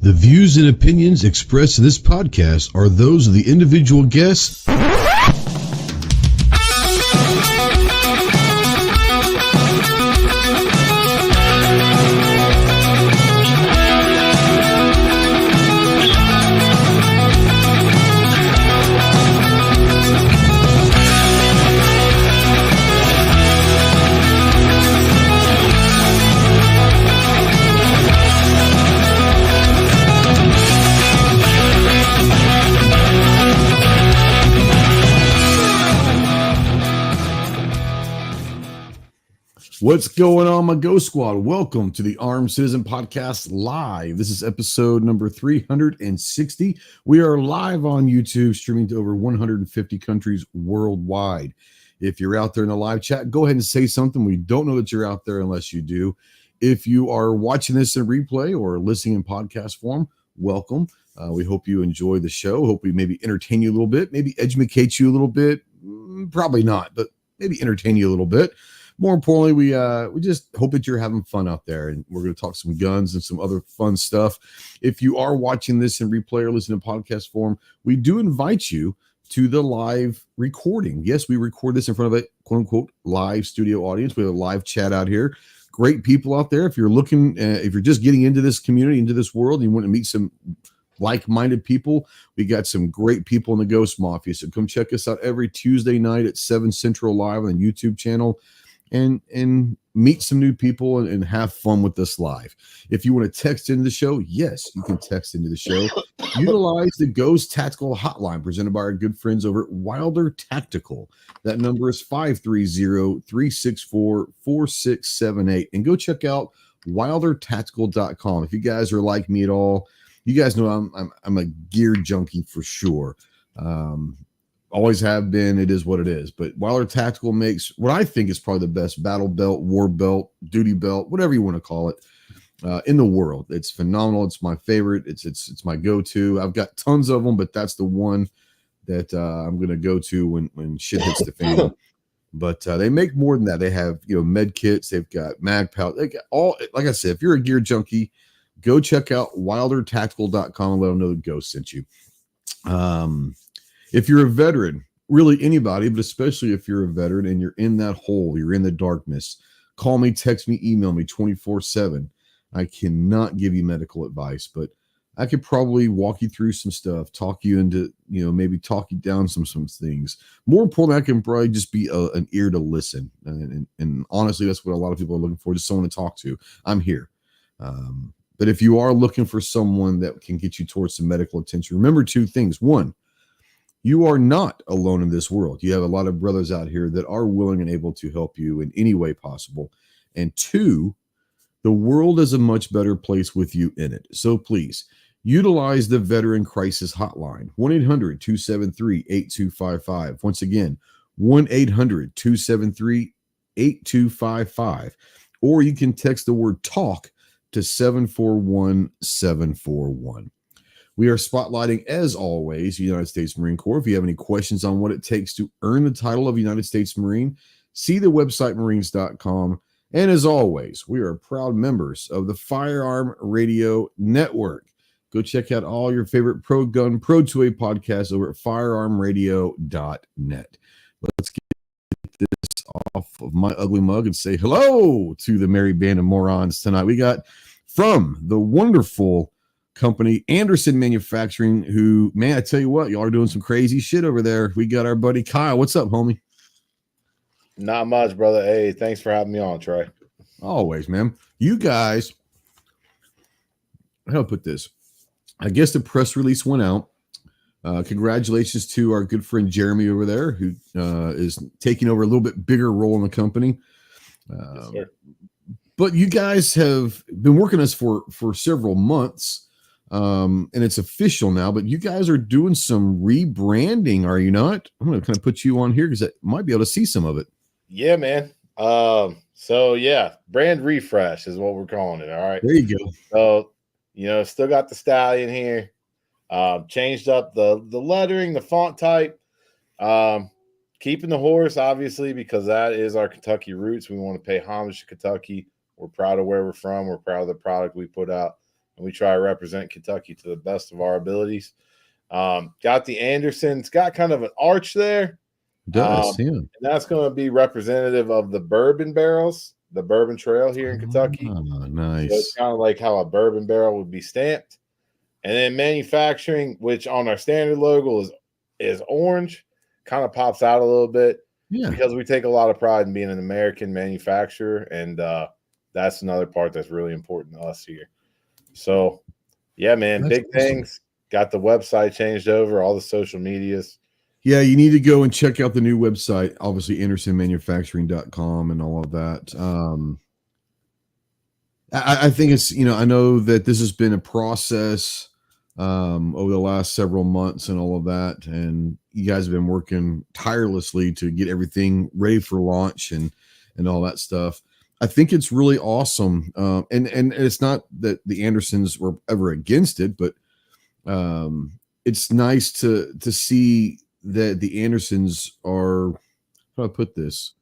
The views and opinions expressed in this podcast are those of the individual guests. What's going on, my Ghost Squad? Welcome to the Armed Citizen Podcast Live. This is episode number 360. We are live on YouTube, streaming to over 150 countries worldwide. If you're out there in the live chat, go ahead and say something. We don't know that you're out there unless you do. If you are watching this in replay or listening in podcast form, welcome. We hope you enjoy the show. Hope we maybe entertain you a little bit, maybe educate you a little bit. Probably not, but maybe entertain you a little bit. More importantly, we just hope that you're having fun out there, and we're going to talk some guns and some other fun stuff. If you are watching this in replay or listening in podcast form, we do invite you to the live recording. Yes, we record this in front of a quote-unquote live studio audience. We have a live chat out here. Great people out there. If you're looking, if you're just getting into this community, into this world, and you want to meet some like-minded people, we got some great people in the Ghost Mafia. So come check us out every Tuesday night at 7 Central live on the YouTube channel. And meet some new people and have fun with us live. If you want to text into the show, yes, you can text into the show. Utilize the Ghost Tactical Hotline presented by our good friends over at Wilder Tactical. That number is 530-364-4678. And go check out wildertactical.com. If you guys are like me at all, you guys know I'm a gear junkie for sure. Always have been. It is what it is. But Wilder Tactical makes what I think is probably the best battle belt, war belt, duty belt, whatever you want to call it, in the world. It's phenomenal. It's my favorite. It's my go-to. I've got tons of them, but that's the one that I'm going to go to when shit hits the fan. But they make more than that. They have med kits. They've got mag pouch. They got all. Like I said, if you're a gear junkie, go check out wildertactical.com and let them know the Ghost sent you. If you're a veteran, really anybody, but especially if you're a veteran and you're in that hole, you're in the darkness, call me, text me, email me 24/7. I cannot give you medical advice, but I could probably walk you through some stuff, talk you into, maybe talk you down some things. More importantly, I can probably just be an ear to listen. And honestly, that's what a lot of people are looking for, just someone to talk to. I'm here. But if you are looking for someone that can get you towards some medical attention, remember two things. One, you are not alone in this world. You have a lot of brothers out here that are willing and able to help you in any way possible. And two, the world is a much better place with you in it. So please utilize the Veteran Crisis Hotline, 1-800-273-8255. Once again, 1-800-273-8255. Or you can text the word TALK to 741-741. We are spotlighting, as always, the United States Marine Corps. If you have any questions on what it takes to earn the title of United States Marine, see the website marines.com. And as always, we are proud members of the Firearm Radio Network. Go check out all your favorite pro gun, pro 2A podcasts over at firearmradio.net. Let's get this off of my ugly mug and say hello to the merry band of morons tonight. We got from the wonderful company Anderson Manufacturing, who, man, I tell you what, y'all are doing some crazy shit over there. We got our buddy Kyle. What's up, homie? Not much, brother. Hey, thanks for having me on, Trey. Always, man. You guys, how do I put this? I guess the press release went out. Congratulations to our good friend Jeremy over there, who is taking over a little bit bigger role in the company. Yes, sir. But you guys have been working on this for several months. And it's official now, but you guys are doing some rebranding, are you not? I'm going to kind of put you on here because I might be able to see some of it. Yeah, man. So yeah, brand refresh is what we're calling it. All right. There you go. So, still got the stallion here. Changed up the lettering, the font type. Keeping the horse, obviously, because that is our Kentucky roots. We want to pay homage to Kentucky. We're proud of where we're from. We're proud of the product we put out. and we try to represent Kentucky to the best of our abilities. Got the Andersons, got kind of an arch there. Does, yeah. And that's going to be representative of the bourbon barrels, the bourbon trail here in Kentucky. Nice. So it's kind of like how a bourbon barrel would be stamped. And then manufacturing, which on our standard logo is orange, kind of pops out a little bit. Yeah. Because we take a lot of pride in being an American manufacturer. And that's another part that's really important to us here. So, yeah, man, That's big things. Got the website changed over, all the social medias. Yeah, you need to go and check out the new website, obviously AndersonManufacturing.com and all of that. I think it's, I know that this has been a process over the last several months and all of that. And you guys have been working tirelessly to get everything ready for launch and all that stuff. I think it's really awesome. And it's not that the Andersons were ever against it, but it's nice to see that the Andersons are, how do I put this,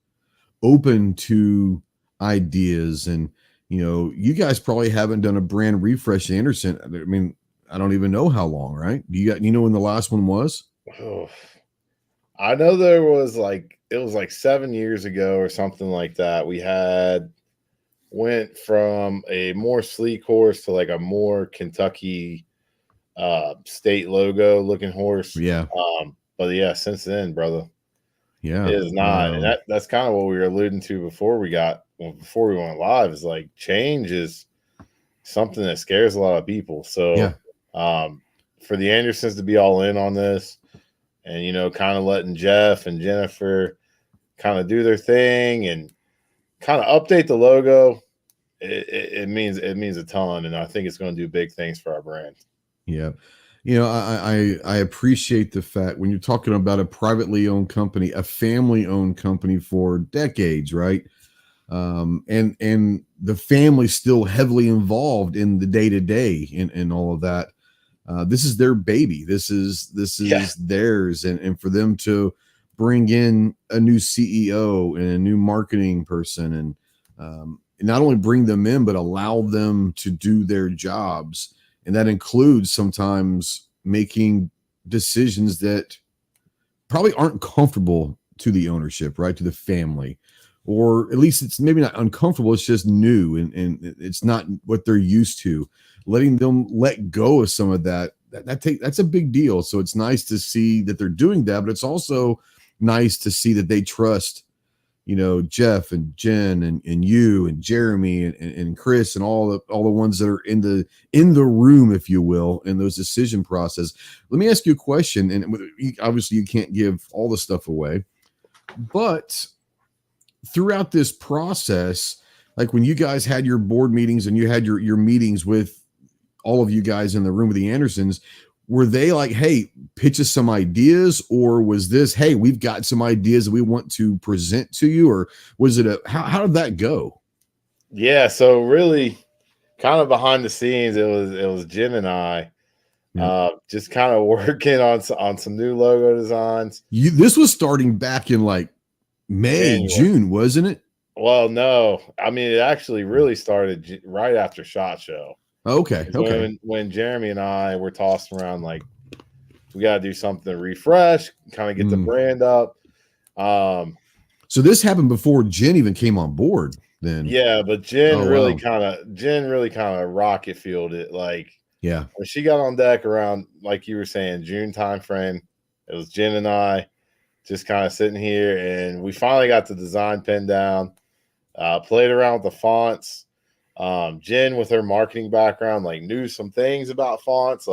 open to ideas. And, you guys probably haven't done a brand refresh Anderson. I mean, I don't even know how long, right? You know when the last one was? Oh, I know there was it was 7 years ago or something like that. We went from a more sleek horse to a more Kentucky state logo looking horse. Yeah. But yeah, since then, brother, yeah, it is not. And that's kind of what we were alluding to before we went live, is change is something that scares a lot of people. So yeah. For the Andersons to be all in on this and, kind of letting Jeff and Jennifer kind of do their thing and kind of update the logo, it means a ton. And I think it's going to do big things for our brand. Yeah. I appreciate the fact when you're talking about a privately owned company, a family owned company for decades, right? And the family's still heavily involved in the day to day and all of that. This is their baby. This is theirs. And for them to bring in a new CEO and a new marketing person and not only bring them in, but allow them to do their jobs. And that includes sometimes making decisions that probably aren't comfortable to the ownership, right? To the family, or at least it's maybe not uncomfortable. It's just new and it's not what they're used to. Letting them let go of some of that's a big deal. So it's nice to see that they're doing that, but it's also nice to see that they trust, Jeff and Jen and you and Jeremy and Chris and all the ones that are in the room, if you will, in those decision process. Let me ask you a question. And obviously you can't give all the stuff away, but throughout this process, like when you guys had your board meetings and you had your meetings with all of you guys in the room with the Andersons, were they like, hey, pitch us some ideas? Or was this, hey, we've got some ideas that we want to present to you? Or was it how did that go? Yeah. So really kind of behind the scenes, it was Jen and I just kind of working on some new logo designs. This was starting back in May, June, wasn't it? Well, no, I mean, it actually really started right after SHOT Show. Okay. When Jeremy and I were tossing around, we got to do something to refresh, kind of get the brand up. So this happened before Jen even came on board then. Yeah, but Jen really kind of rocket fueled it. When she got on deck around, like you were saying, June timeframe, it was Jen and I just kind of sitting here, and we finally got the design pinned down, played around with the fonts. Jen, with her marketing background, knew some things about fonts,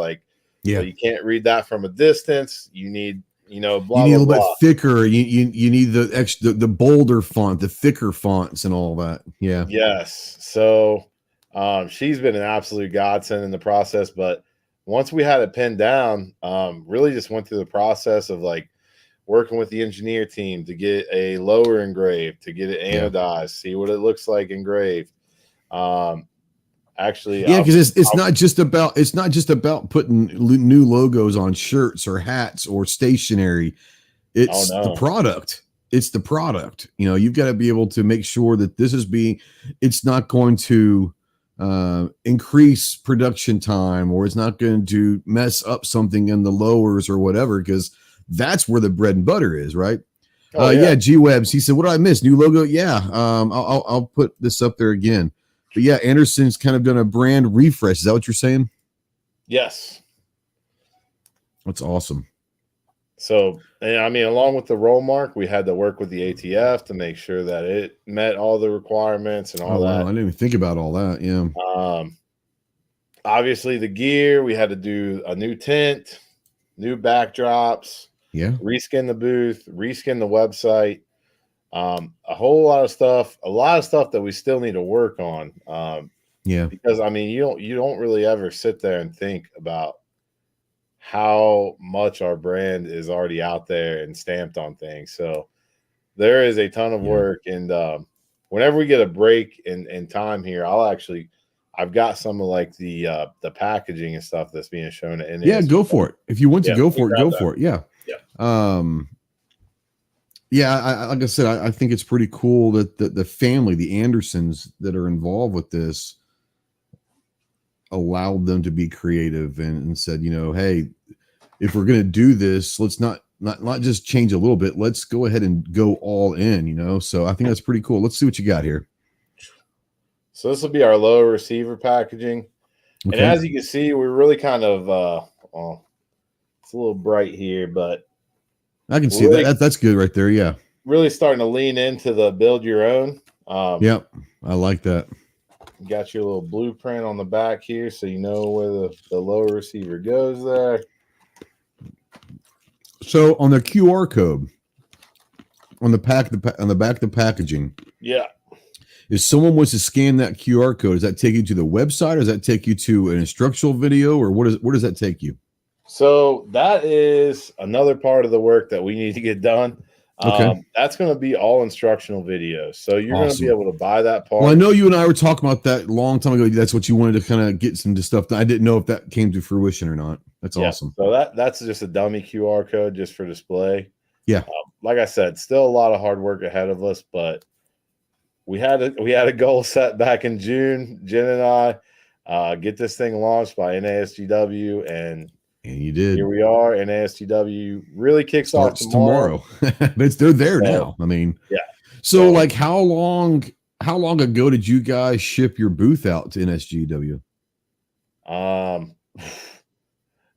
you can't read that from a distance. You need, blah, you need a little bit thicker. You need the bolder font, the thicker fonts, and all that. Yeah. Yes. So, she's been an absolute godsend in the process. But once we had it pinned down, really just went through the process of working with the engineer team to get a lower engraved, to get it anodized, see what it looks like engraved. Because it's not just about putting new logos on shirts or hats or stationery. It's the product. It's the product. You've got to be able to make sure that it's not going to increase production time, or it's not going to mess up something in the lowers or whatever, because that's where the bread and butter is, right? Yeah, G Webs. He said, "What did I miss? New logo? Yeah, I'll put this up there again." But yeah, Anderson's kind of done a brand refresh. Is that what you're saying? Yes. That's awesome. So, I mean, along with the roll mark, we had to work with the ATF to make sure that it met all the requirements and all that. Wow. I didn't even think about all that. Yeah. Obviously, the gear, we had to do a new tent, new backdrops. Yeah. Reskin the booth, reskin the website. A whole lot of stuff, that we still need to work on. Yeah. Because I mean, you don't really ever sit there and think about how much our brand is already out there and stamped on things. So there is a ton of work. And whenever we get a break in time here, I've got some of like the packaging and stuff that's being shown at NASD. Yeah, go for it. If you want to go for it, go for it. Yeah. Yeah. Yeah, like I said, I think it's pretty cool that the family, the Andersons that are involved with this, allowed them to be creative and said, hey, if we're going to do this, let's not just change a little bit. Let's go ahead and go all in, So I think that's pretty cool. Let's see what you got here. So this will be our lower receiver packaging. Okay. And as you can see, we're really kind of, it's a little bright here, but I can see that. That's good right there. Yeah. Really starting to lean into the build your own. Yep. I like that. Got your little blueprint on the back here, so you know where the lower receiver goes there. So on the QR code on the back of the packaging. Yeah. If someone wants to scan that QR code, does that take you to the website, or does that take you to an instructional video, or where does that take you? So that is another part of the work that we need to get done. Okay. That's going to be all instructional videos. So you're going to be able to buy that part. Well, I know you and I were talking about that a long time ago. That's what you wanted to kind of get some stuff done. I didn't know if that came to fruition or not. That's awesome. So that's just a dummy QR code just for display. Yeah. Like I said, still a lot of hard work ahead of us, but we had a goal set back in June. Jen and I get this thing launched by NASGW, and you did. Here we are. NASGW really kicks off tomorrow. But they're there now. I mean, yeah. So like, how long ago did you guys ship your booth out to NASGW?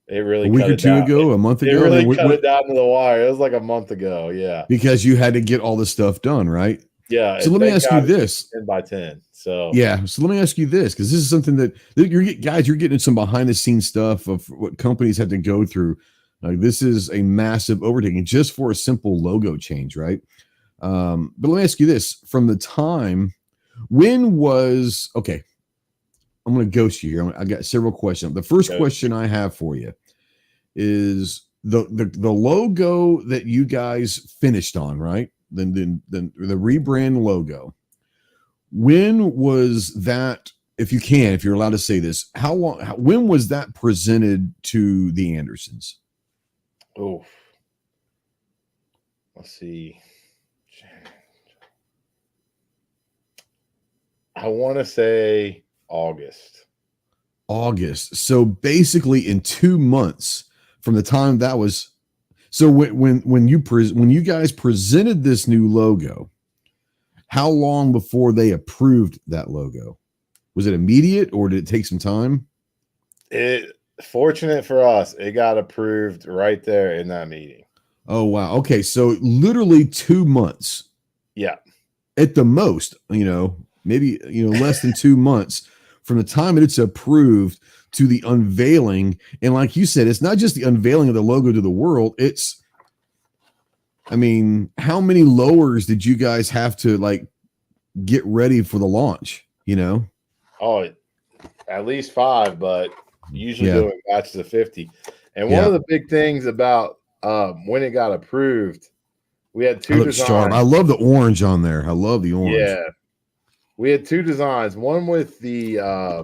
It really a week or two ago, a month ago. It really cut it down to the wire. It was like a month ago. Yeah, because you had to get all this stuff done, right? Yeah. So let me ask you this: 10 by 10. So yeah. So let me ask you this, because this is something that you're getting some behind the scenes stuff of what companies had to go through. Like, this is a massive overtaking just for a simple logo change, right? But let me ask you this: from the time, I'm going to ghost you here. I got several questions. The first question I have for you is the logo that you guys finished on, right? Then the rebrand logo. When was that? If you're allowed to say this, when was that presented to the Andersons? Oh, let's see. I want to say August. So basically in 2 months from the time that was. So when you guys presented this new logo, how long before they approved that logo? Was it immediate, or did it take some time? Fortunate for us, it got approved right there in that meeting. Oh, wow. Okay. So literally 2 months. Yeah. At the most, maybe, less than 2 months from the time it's approved to the unveiling. And like you said, it's not just the unveiling of the logo to the world. How many lowers did you guys have to get ready for the launch? Oh, at least 5, but usually doing batches of 50. And one of the big things about when it got approved, we had 2 designs. Sharp. I love the orange on there. I love the orange. Yeah. We had 2 designs, one with the eye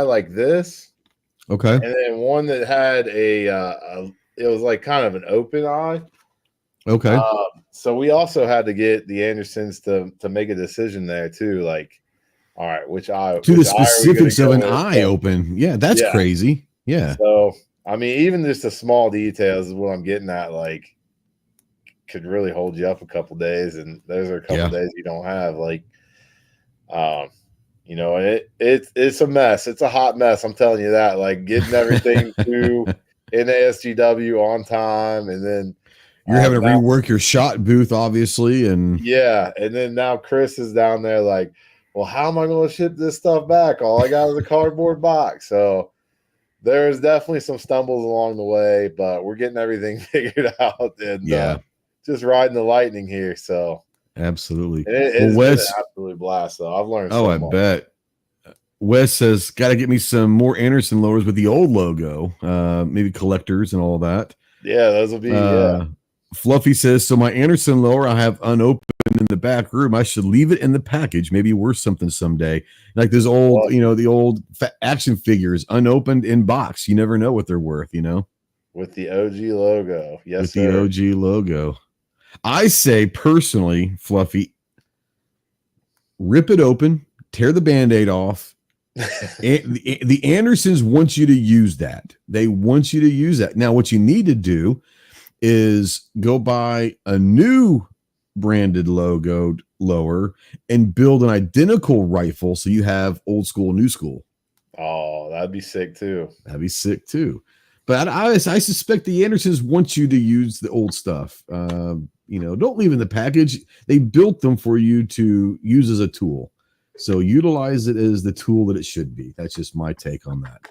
like this. Okay. And then one that had it was like kind of an open eye. Okay. So we also had to get the Andersons to make a decision there too. Like, All right, which eye? To Which the specifics of an eye so, open. Yeah, that's crazy. Yeah. So, I mean, even just the small details is what I'm getting at. Like, could really hold you up a couple days, and those are a couple days you don't have. Like, you know, it's a mess. It's a hot mess. I'm telling you that. Like, getting everything to NASGW on time, and then you're having to rework your shot booth, obviously, and and then now Chris is down there like, well, how am I going to ship this stuff back? All I got is a cardboard box. So there's definitely some stumbles along the way, but we're getting everything figured out and just riding the lightning here. So absolutely, it's been an absolute blast. Though I've learned. Oh, so I much. bet. Wes says, got to get me some more Anderson lowers with the old logo, maybe collectors and all that. Yeah, those will be. Fluffy says, so my Anderson lower I have unopened in the back room. I should leave it in the package. Maybe worth something someday. Like those old, the old action figures unopened in box. You never know what they're worth, With the OG logo. Yes, with the OG logo. I say personally, Fluffy, rip it open, tear the Band-Aid off. The Andersons want you to use that. They want you to use that. Now, what you need to do is go buy a new branded logo lower and build an identical rifle so you have old school, new school. Oh, that'd be sick too. But I suspect the Andersons want you to use the old stuff. Don't leave in the package. They built them for you to use as a tool. So utilize it as the tool that it should be. That's just my take on that.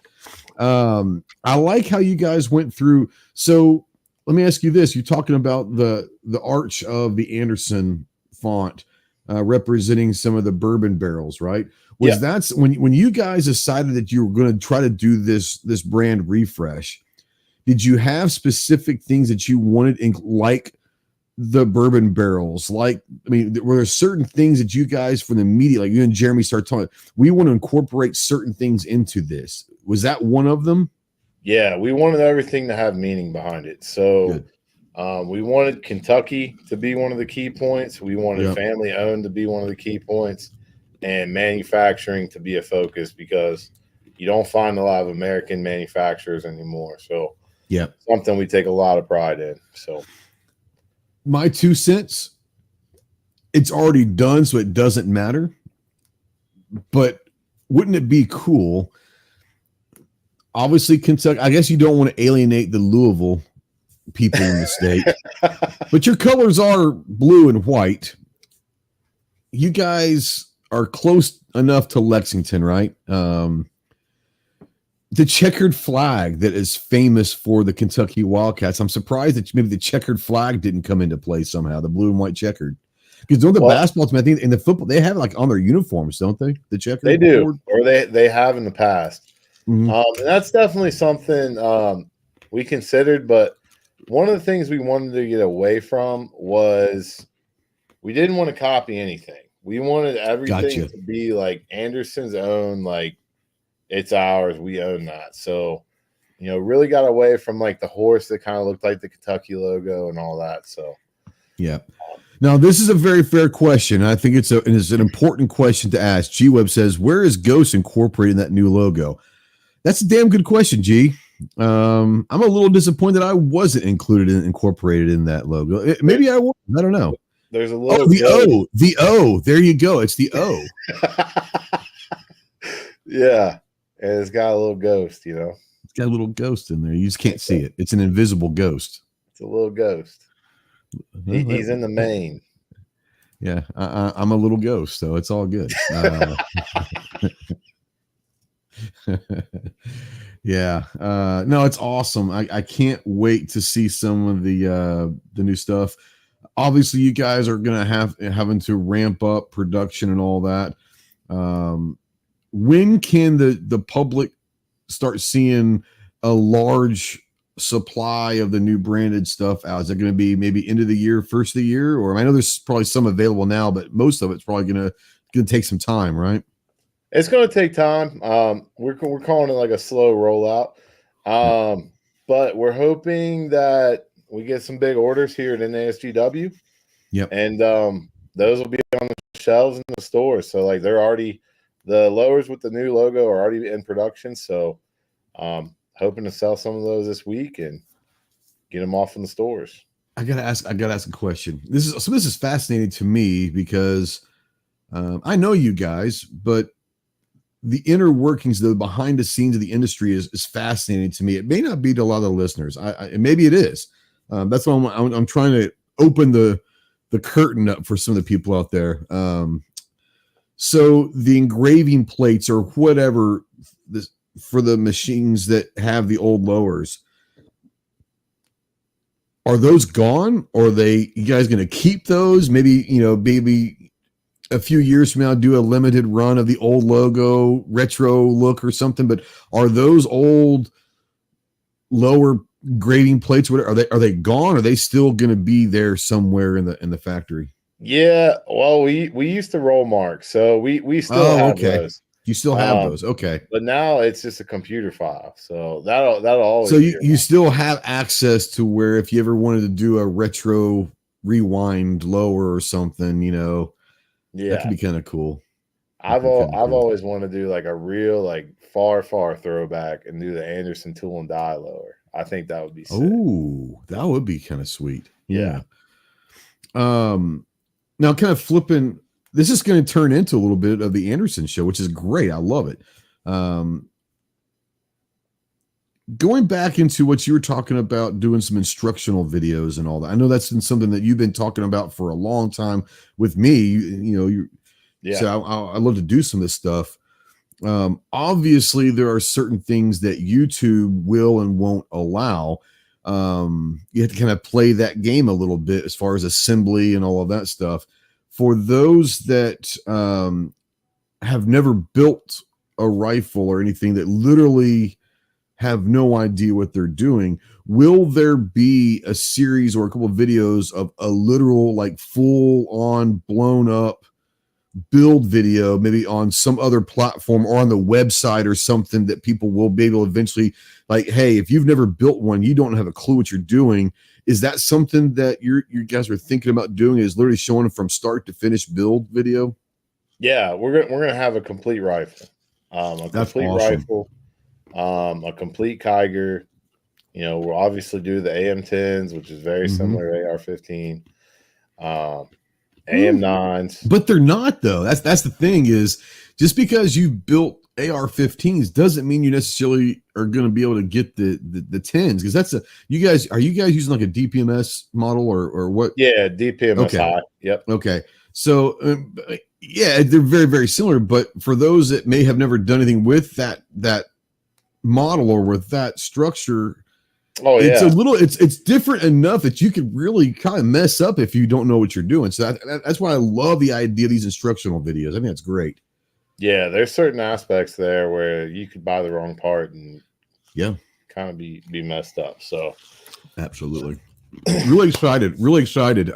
I like how you guys went through. So let me ask you this. You're talking about the arch of the Anderson font representing some of the bourbon barrels, right? That's when you guys decided that you were going to try to do this brand refresh, did you have specific things that you wanted in, like the bourbon barrels? Like, I mean, were there certain things that you guys from the media, like you and Jeremy started talking, we want to incorporate certain things into this? Was that one of them? Yeah, we wanted everything to have meaning behind it. So we wanted Kentucky to be one of the key points. We wanted family owned to be one of the key points, and manufacturing to be a focus because you don't find a lot of American manufacturers anymore. So something we take a lot of pride in. So my 2 cents, it's already done, so it doesn't matter. But wouldn't it be cool? Obviously, Kentucky, I guess you don't want to alienate the Louisville people in the state, but your colors are blue and white. You guys are close enough to Lexington, right? The checkered flag that is famous for the Kentucky Wildcats. I'm surprised that maybe the checkered flag didn't come into play somehow, the blue and white checkered. Because don't the basketball team, I think in the football, they have like on their uniforms, don't they? The checkered. They do, board? Or they have in the past. Mm-hmm. And that's definitely something we considered, but one of the things we wanted to get away from was we didn't want to copy anything. We wanted everything to be like Anderson's own, like it's ours. We own that. So, really got away from like the horse that kind of looked like the Kentucky logo and all that. So, Now, this is a very fair question. I think it's an important question to ask. G-Web says, where is Ghost incorporating that new logo? That's a damn good question, G. I'm a little disappointed I wasn't incorporated in that logo. Maybe I was. I don't know. There's a little the O. There you go. It's the O. Yeah. And it's got a little ghost, It's got a little ghost in there. You just can't see it. It's an invisible ghost. It's a little ghost. He's in the main. Yeah, I'm a little ghost, so it's all good. No, it's awesome. I can't wait to see some of the new stuff. Obviously, you guys are gonna having to ramp up production and all that. When can the public start seeing a large supply of the new branded stuff out? Is it going to be maybe end of the year, first of the year? Or I know there's probably some available now, but most of it's probably going to take some time, right? It's going to take time. We're calling it like a slow rollout. But we're hoping that we get some big orders here at NASGW. Yep. And those will be on the shelves in the stores. So like they're the lowers with the new logo are already in production. So hoping to sell some of those this week and get them off in the stores. I gotta ask a question. This is fascinating to me because I know you guys, but the inner workings, the behind the scenes of the industry is fascinating to me. It may not be to a lot of the listeners. Maybe it is. That's why I'm trying to open the curtain up for some of the people out there. So the engraving plates or whatever for the machines that have the old lowers, are those gone? Or are you guys going to keep those? Maybe, maybe a few years from now, do a limited run of the old logo, retro look or something. But are those old lower grading plates, are they gone? Or are they still going to be there somewhere in the factory? Yeah. Well, we used to roll mark. So we still have those. You still have those. Okay. But now it's just a computer file. So that'll always. So you still have access to where if you ever wanted to do a retro rewind lower or something, that could be kind of cool. I've always wanted to do like a real like far throwback and do the Anderson tool and die lower. I think that would be sick. Oh, that would be kind of sweet. Yeah. Now kind of flipping, this is going to turn into a little bit of the Anderson show, which is great. I love it. Going back into what you were talking about, doing some instructional videos and all that. I know that's been something that you've been talking about for a long time with me. So I love to do some of this stuff. Obviously, there are certain things that YouTube will and won't allow. You have to kind of play that game a little bit as far as assembly and all of that stuff. For those that have never built a rifle or anything, that literally have no idea what they're doing, will there be a series or a couple of videos of a literal, like full on blown up build video, maybe on some other platform or on the website or something, that people will be able to eventually, like, hey, if you've never built one, you don't have a clue what you're doing. Is that something that you guys are thinking about doing, is literally showing them from start to finish build video? Yeah, we're gonna have a complete rifle. That's awesome. Rifle, a complete Kiger. We'll obviously do the AM10s, which is very similar to AR-15. AM9s. But they're not, though. That's the thing, is just because you built AR-15s doesn't mean you necessarily are going to be able to get the 10s, because are you guys using like a DPMS model or what? Yeah, DPMS high. Yep. Okay. So yeah, they're very, very similar, but for those that may have never done anything with that model or with that structure, it's different enough that you could really kind of mess up if you don't know what you're doing. So that's why I love the idea of these instructional videos. I think that's great. Yeah, there's certain aspects there where you could buy the wrong part and kind of be messed up. So absolutely. Really excited.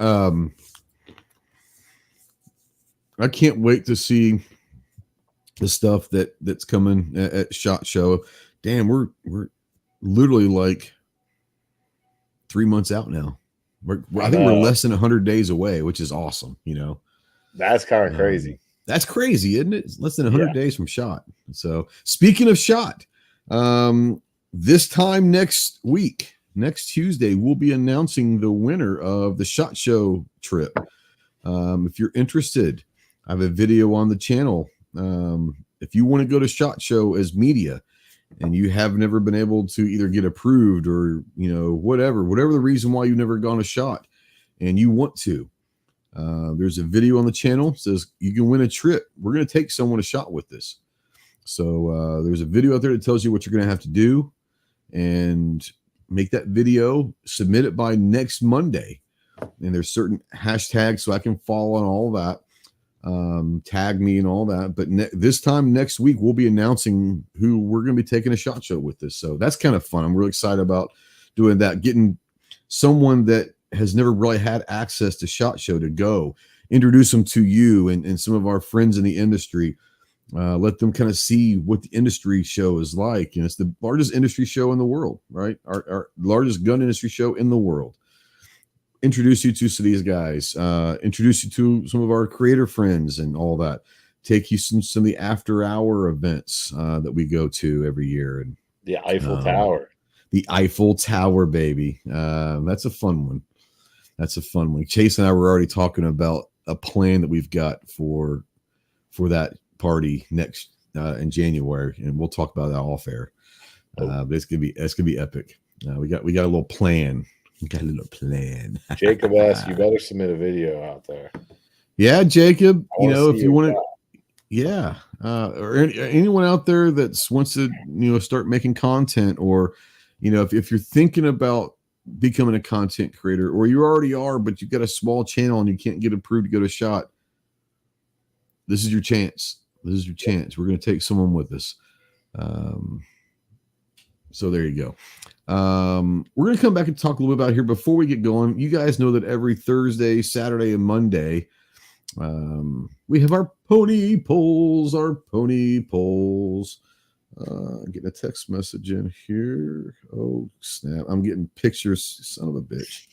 I can't wait to see the stuff that's coming at SHOT Show. Damn, we're literally like 3 months out now. I think we're less than 100 days away, which is awesome. That's kind of crazy. That's crazy, isn't it? It's less than 100 days from SHOT. So speaking of SHOT, this time next week, next Tuesday, we'll be announcing the winner of the SHOT Show trip. If you're interested, I have a video on the channel. If you want to go to SHOT Show as media and you have never been able to either get approved or, whatever the reason why you've never gone to SHOT and you want to, there's a video on the channel says you can win a trip. We're going to take someone to SHOT with this. So there's a video out there that tells you what you're going to have to do, and make that video, submit it by next Monday. And there's certain hashtags so I can follow on all that. Tag me and all that. But this time next week, we'll be announcing who we're going to be taking a SHOT Show with this. So that's kind of fun. I'm really excited about doing that, getting someone that has never really had access to SHOT Show to go introduce them to you and some of our friends in the industry. Let them kind of see what the industry show is like. And it's the largest industry show in the world, right? Our largest gun industry show in the world. Introduce you to these guys, introduce you to some of our creator friends and all that. take you some of the after hour events that we go to every year. And the Eiffel Tower. The Eiffel Tower, baby. That's a fun one. That's a fun one. Chase and I were already talking about a plan that we've got for that party next in January, and we'll talk about that off air. But it's gonna be epic. We got a little plan. We got a little plan. Jacob asked, you better submit a video out there. Yeah, Jacob. If you want to, yeah, or anyone out there that wants to, start making content, or, if you're thinking about becoming a content creator, or you already are, but you've got a small channel and you can't get approved to go to SHOT, this is your chance. This is your chance. We're going to take someone with us. So there you go. We're going to come back and talk a little bit about here before we get going. You guys know that every Thursday, Saturday, and Monday, we have our pony polls. Getting a text message in here. Oh, snap. I'm getting pictures, son of a bitch,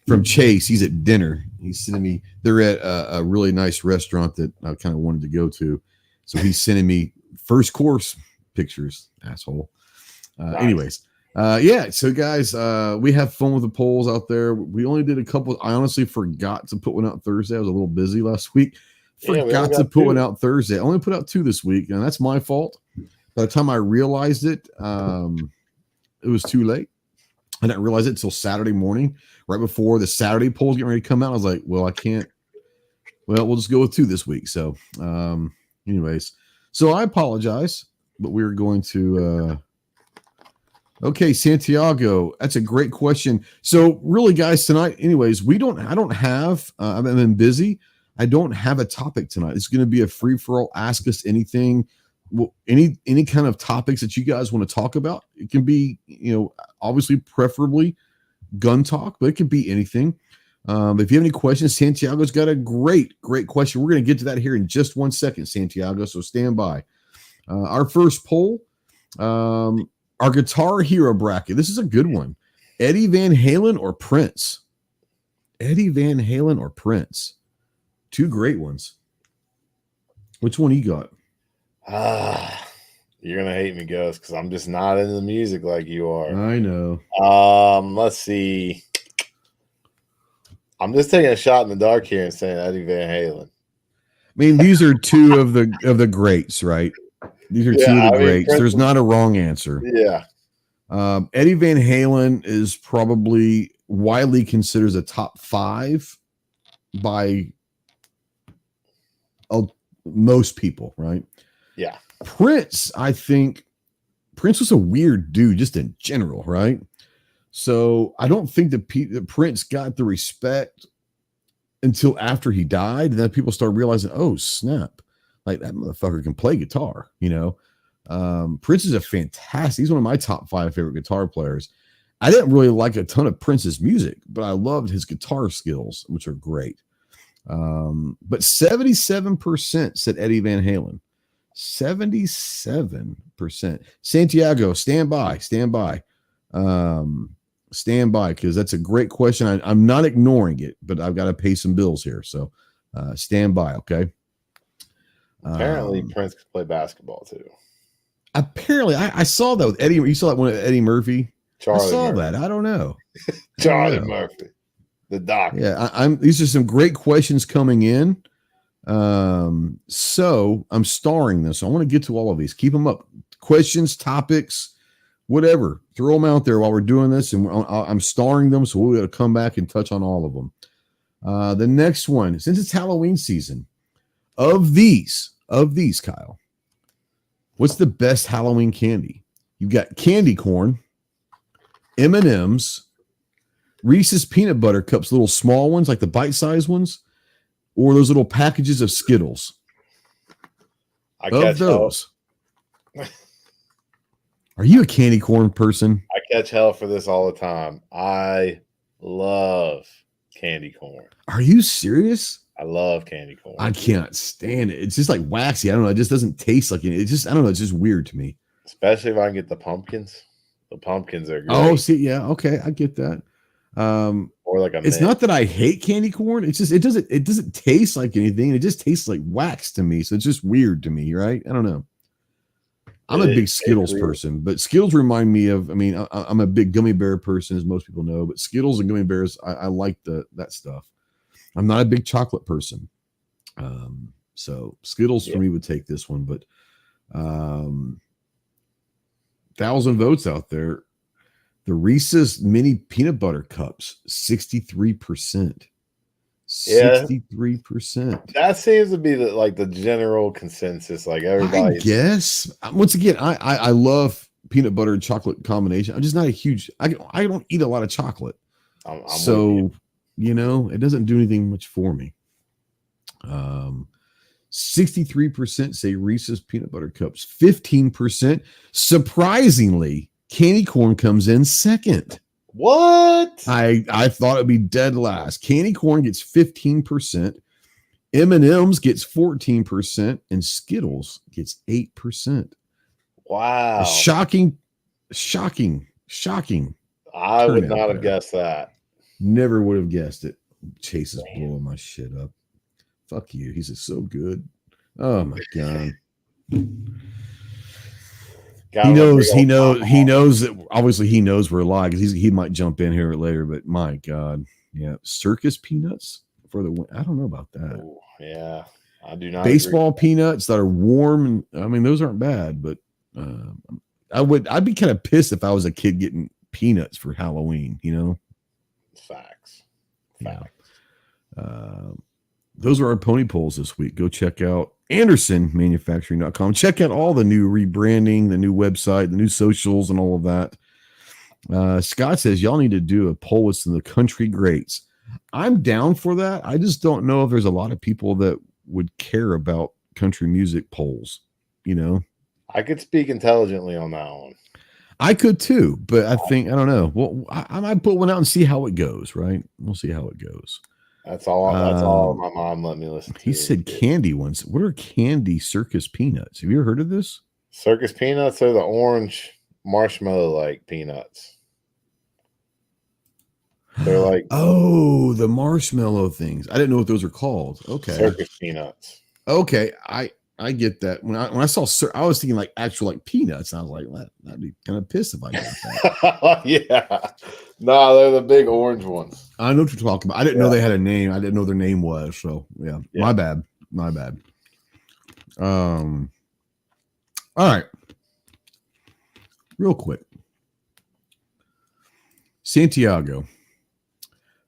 from Chase. He's at dinner. He's sending me, they're at a really nice restaurant that I kind of wanted to go to. So he's sending me first course pictures, asshole. Nice. Anyways, yeah. So guys, we have fun with the polls out there. We only did a couple. I honestly forgot to put one out Thursday. I was a little busy last week. Forgot to put one out Thursday. I only put out 2 this week, and that's my fault. By the time I realized it, it was too late. I didn't realize it until Saturday morning, right before the Saturday polls getting ready to come out. I was like, well, I can't. Well, we'll just go with 2 this week. So, anyways, so I apologize, but we're going to. Okay, Santiago, that's a great question. So, really, guys, tonight, anyways, I don't have. I've been busy. I don't have a topic tonight. It's going to be a free for all. Ask us anything. Well, any kind of topics that you guys want to talk about. It can be, obviously preferably gun talk, but it could be anything. If you have any questions, Santiago's got a great question. We're going to get to that here in just 1 second, Santiago. So stand by. Our first poll, our guitar hero bracket. This is a good one. Eddie Van Halen or Prince? Eddie Van Halen or Prince? 2 great ones. Which one you got? You're gonna hate me, Gus, because I'm just not into the music like you are. I know. Let's see. I'm just taking a shot in the dark here and saying Eddie Van Halen. I mean, these are 2 of the greats, right? These are 2 of the greats. Prince, there's not a wrong answer. Yeah. Eddie Van Halen is probably widely considered a top 5 by most people, right? Yeah. Prince, I think Prince was a weird dude just in general, right? So I don't think that Prince got the respect until after he died. And then people start realizing, oh, snap. Like, that motherfucker can play guitar, Prince is he's one of my top 5 favorite guitar players. I didn't really like a ton of Prince's music, but I loved his guitar skills, which are great. But 77% said Eddie Van Halen. 77%. Santiago, stand by. Stand by, because that's a great question. I'm not ignoring it, but I've got to pay some bills here. So stand by, okay? Apparently, Prince could play basketball too. Apparently, I saw that with Eddie. You saw that one with Eddie Murphy. Charlie I saw Murphy. That. I don't know. Charlie Murphy, the doctor. Yeah, these are some great questions coming in. So I'm starring this. So I want to get to all of these. Keep them up. Questions, topics, whatever. Throw them out there while we're doing this, and I'm starring them. So we're going to come back and touch on all of them. The next one, since it's Halloween season, of these, Kyle, what's the best Halloween candy? You've got candy corn, M&Ms, Reese's peanut butter cups, little small ones like the bite-sized ones, or those little packages of Skittles. Of those, are you a candy corn person? I catch hell for this all the time. I love candy corn. Are you serious? I love candy corn. I can't stand it. It's just like waxy. I don't know. It just doesn't taste like it. It's just, I don't know. It's just weird to me. Especially if I can get the pumpkins. The pumpkins are great. Oh, see, yeah, okay, I get that. Or or like it's not that I hate candy corn. It's just it doesn't taste like anything. It just tastes like wax to me. So it's just weird to me, right? I don't know. I'm a big Skittles person, but Skittles remind me of. I mean, I'm a big gummy bear person, as most people know. But Skittles and gummy bears, I like that stuff. I'm not a big chocolate person, so Skittles for me would take this one. But 1,000 votes out there. The Reese's mini peanut butter cups, 63%. 63%. That seems to be the general consensus. Like everybody, I guess. Once again, I love peanut butter and chocolate combination. I'm just not a huge. I don't eat a lot of chocolate, so it doesn't do anything much for me. 63% say Reese's peanut butter cups. 15%, surprisingly, candy corn comes in second. What? I thought it'd be dead last. Candy corn gets 15%, M&M's gets 14%, and Skittles gets 8%. Wow. Shocking. I would not have guessed that. Never would have guessed it. Chase is blowing my shit up. Fuck you. He's just so good. Oh my God. He knows that obviously he knows we're live because he might jump in here later, but my God. Yeah. Circus peanuts for the win. I don't know about that. Ooh, yeah. I do not. Baseball peanuts that are warm. I mean, those aren't bad, but I'd be kind of pissed if I was a kid getting peanuts for Halloween, Facts. Yeah. Those are our pony polls this week. Go check out AndersonManufacturing.com. Check out all the new rebranding, the new website, the new socials, and all of that. Scott says, y'all need to do a poll with some of the country greats. I'm down for that. I just don't know if there's a lot of people that would care about country music polls, I could speak intelligently on that one. I could too, but I don't know. Well, I might put one out and see how it goes, right? We'll see how it goes. That's all my mom let me listen to. He said candy ones. What are candy circus peanuts? Have you ever heard of this? Circus peanuts are the orange marshmallow-like peanuts. They're like the marshmallow things. I didn't know what those are called. Okay. Circus peanuts. Okay. I get that. When I saw, I was thinking like actual like peanuts. And I was like, well, I'd be kind of pissed if I got that. Yeah. No, they're the big orange ones. I know what you're talking about. I didn't know they had a name. I didn't know their name was. So yeah. My bad. All right. Real quick. Santiago.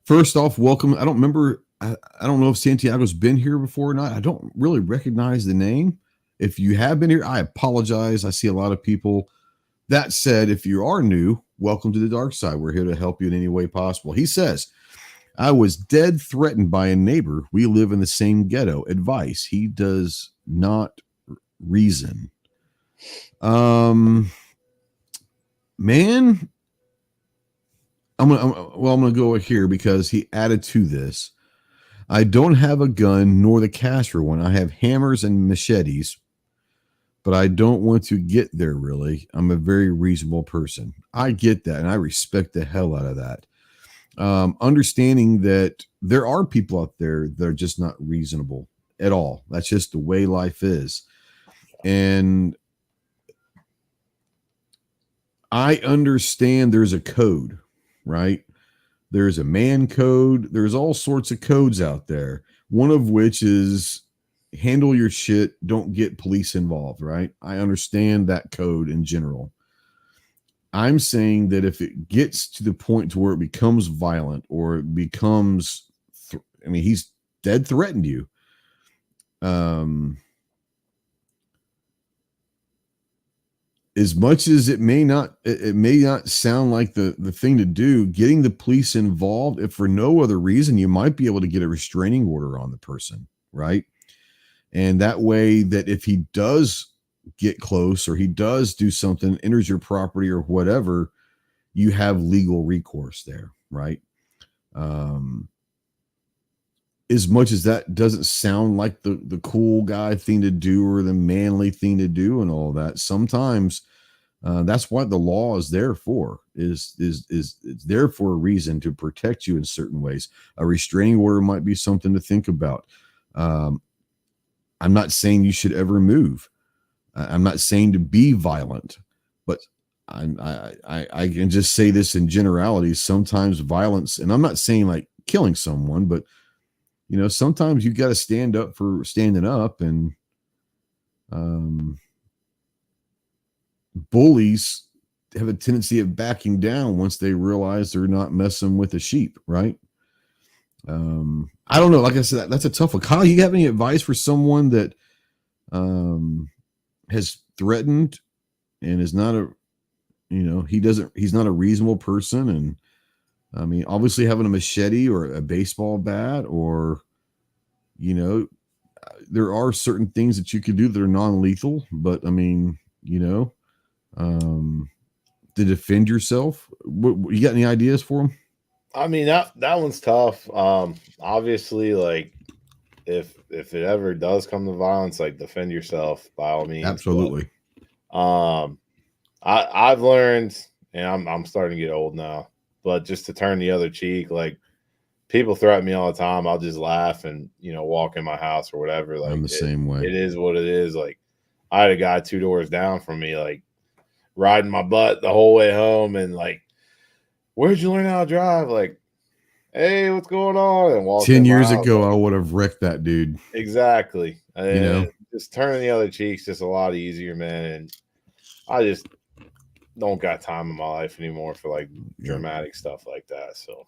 First off, welcome. I don't remember. I don't know if Santiago's been here before or not. I don't really recognize the name. If you have been here, I apologize. I see a lot of people. That said, if you are new, welcome to the dark side. We're here to help you in any way possible. He says, I was dead threatened by a neighbor. We live in the same ghetto. Advice. He does not reason. Man, I'm gonna go here because he added to this. I don't have a gun nor the cash for one. I have hammers and machetes, but I don't want to get there really. I'm a very reasonable person. I get that, and I respect the hell out of that. Understanding that there are people out there that are just not reasonable at all. That's just the way life is. And I understand there's a code, right? There's a man code. There's all sorts of codes out there. One of which is handle your shit. Don't get police involved, right? I understand that code in general. I'm saying that if it gets to the point to where it becomes violent or it becomes, he's dead threatened you. As much as it may not sound like the thing to do, getting the police involved, if for no other reason, you might be able to get a restraining order on the person, right? And that way that if he does get close or he does do something, enters your property or whatever, you have legal recourse there, right? As much as that doesn't sound like the cool guy thing to do or the manly thing to do and all that, sometimes That's what the law is there for. Is it's there for a reason, to protect you in certain ways. A restraining order might be something to think about. I'm not saying you should ever move. I'm not saying to be violent, but I can just say this in generalities. Sometimes violence, and I'm not saying like killing someone, but sometimes you got to stand up for standing up, and bullies have a tendency of backing down once they realize they're not messing with the sheep, right? I don't know. Like I said, that's a tough one. Kyle, you have any advice for someone that has threatened and is not a, he's not a reasonable person? And I mean, obviously having a machete or a baseball bat, or, there are certain things that you could do that are non-lethal, but I mean, to defend yourself. You got any ideas for them? I mean, that one's tough. Obviously, like if it ever does come to violence, like defend yourself by all means. Absolutely. But, I've learned, and I'm starting to get old now, but just to turn the other cheek. Like, people threaten me all the time. I'll just laugh and walk in my house or whatever. Like, I'm the same way. It is what it is. Like, I had a guy 2 doors down from me, like riding my butt the whole way home, and like, where'd you learn how to drive? Like, hey, what's going on? And walk 10 years ago, I would have wrecked that dude. Exactly. Just turning the other cheek's just a lot easier, man. And I just don't got time in my life anymore for like dramatic stuff like that. So,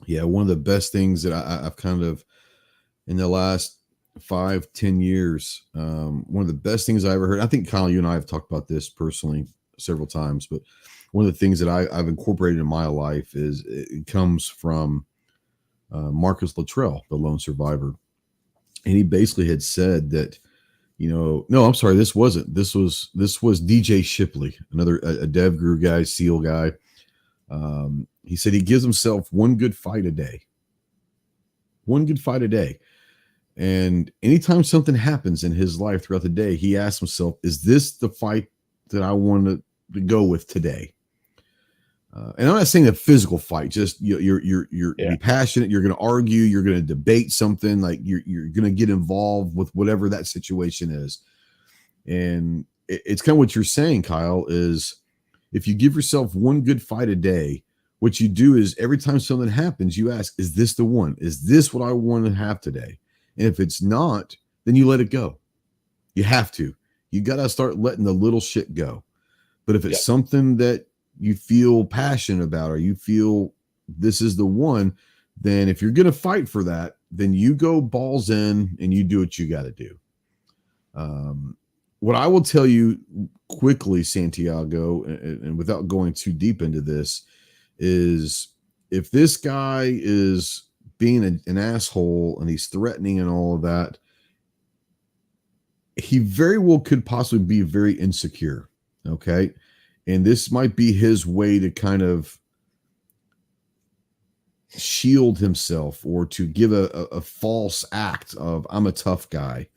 yeah, one of the best things that I've kind of in the last 5-10 years, one of the best things I ever heard. I think Kyle, you and I have talked about this personally several times, but one of the things that I've incorporated in my life is it comes from Marcus Luttrell, the lone survivor. And he basically had said that, no, I'm sorry, this wasn't. This was DJ Shipley, another a DevGuru guy, SEAL guy. He said he gives himself one good fight a day. One good fight a day. And anytime something happens in his life throughout the day, he asks himself, is this the fight that I want to go with today? And I'm not saying a physical fight, just you're be passionate. You're going to argue. You're going to debate something. Like you're going to get involved with whatever that situation is. And it's kind of what you're saying, Kyle, is if you give yourself one good fight a day, what you do is every time something happens, you ask, is this the one? Is this what I want to have today? And if it's not, then you let it go. You have to. You got to start letting the little shit go. But if it's something that you feel passionate about, or you feel this is the one, then if you're going to fight for that, then you go balls in and you do what you got to do. What I will tell you quickly, Santiago, and without going too deep into this, is if this guy is being an asshole and he's threatening and all of that, he very well could possibly be very insecure. Okay. And this might be his way to kind of shield himself, or to give a false act of, I'm a tough guy.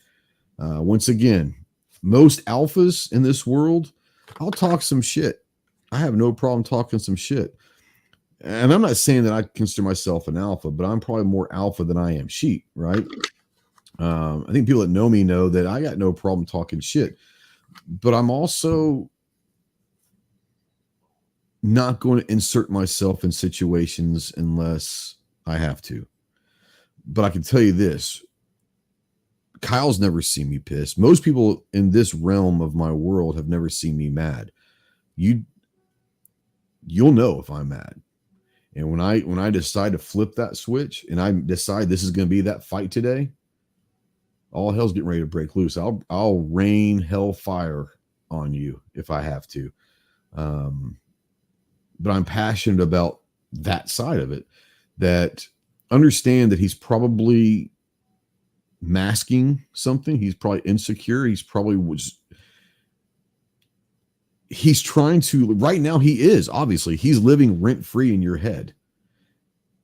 Once again, most alphas in this world, I'll talk some shit. I have no problem talking some shit. And I'm not saying that I consider myself an alpha, but I'm probably more alpha than I am sheep, right? I think people that know me know that I got no problem talking shit. But I'm also not going to insert myself in situations unless I have to. But I can tell you this. Kyle's never seen me pissed. Most people in this realm of my world have never seen me mad. You'll know if I'm mad. And when I decide to flip that switch and I decide this is going to be that fight today, all hell's getting ready to break loose. I'll rain hellfire on you if I have to. But I'm passionate about that side of it, that understand that he's probably masking something. He's probably insecure. He's trying to, right now he is, obviously, he's living rent free in your head.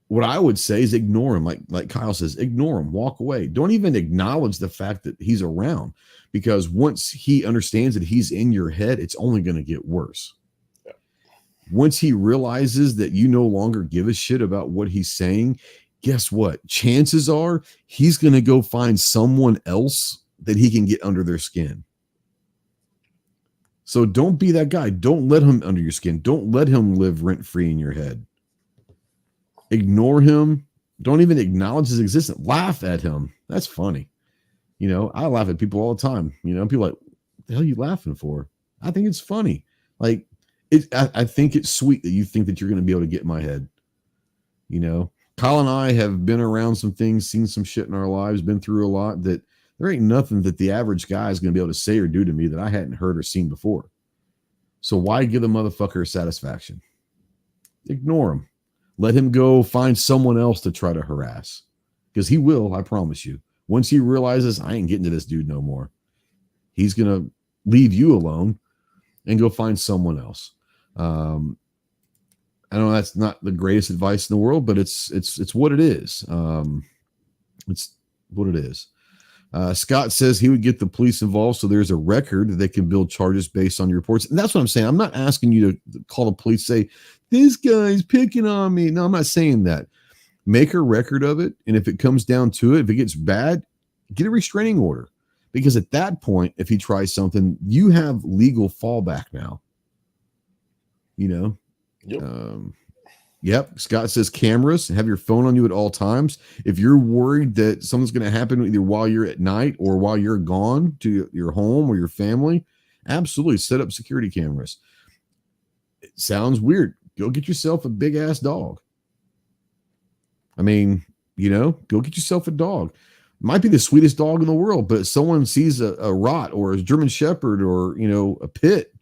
what I would say is ignore him. Like Kyle says, ignore him, walk away. Don't even acknowledge the fact that he's around, because once he understands that he's in your head, it's only going to get worse. Yeah. Once he realizes that you no longer give a shit about what he's saying, guess what? Chances are he's going to go find someone else that he can get under their skin. So don't be that guy. Don't let him under your skin. Don't let him live rent-free in your head. Ignore him. Don't even acknowledge his existence. Laugh at him. That's funny. You know, I laugh at people all the time. You know, people are like, what the hell are you laughing for? I think it's funny. Like, I think it's sweet that you think that you're going to be able to get in my head. You know, Kyle and I have been around some things, seen some shit in our lives, been through a lot, that there ain't nothing that the average guy is going to be able to say or do to me that I hadn't heard or seen before. So why give the motherfucker a satisfaction? Ignore him. Let him go find someone else to try to harass, because he will, I promise you. Once he realizes I ain't getting to this dude no more, he's going to leave you alone and go find someone else. I know that's not the greatest advice in the world, but it's what it is. It's what it is. Scott says he would get the police involved so there's a record that they can build charges based on your reports. And that's what I'm saying. I'm not asking you to call the police, say, this guy's picking on me. No, I'm not saying that. Make a record of it. And if it comes down to it, if it gets bad, get a restraining order. Because at that point, if he tries something, you have legal fallback now. You know? Yep. Yep. Scott says cameras, have your phone on you at all times. If you're worried that something's going to happen either while you're at night or while you're gone to your home or your family, absolutely set up security cameras. It sounds weird. Go get yourself a big ass dog. I mean, you know, go get yourself a dog. Might be the sweetest dog in the world, but if someone sees a Rot or a German Shepherd or, you know, a Pit,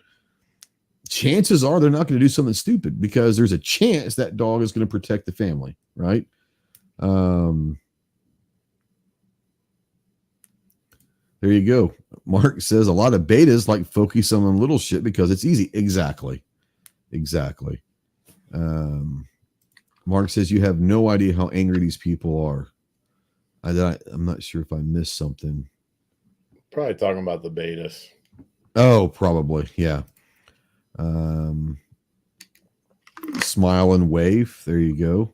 chances are they're not going to do something stupid, because there's a chance that dog is going to protect the family, right? There you go. Mark says a lot of betas like focus on little shit because it's easy. Exactly. Mark says you have no idea how angry these people are. I'm not sure if I missed something. Probably talking about the betas. Oh, probably. Yeah. Smile and wave. There you go.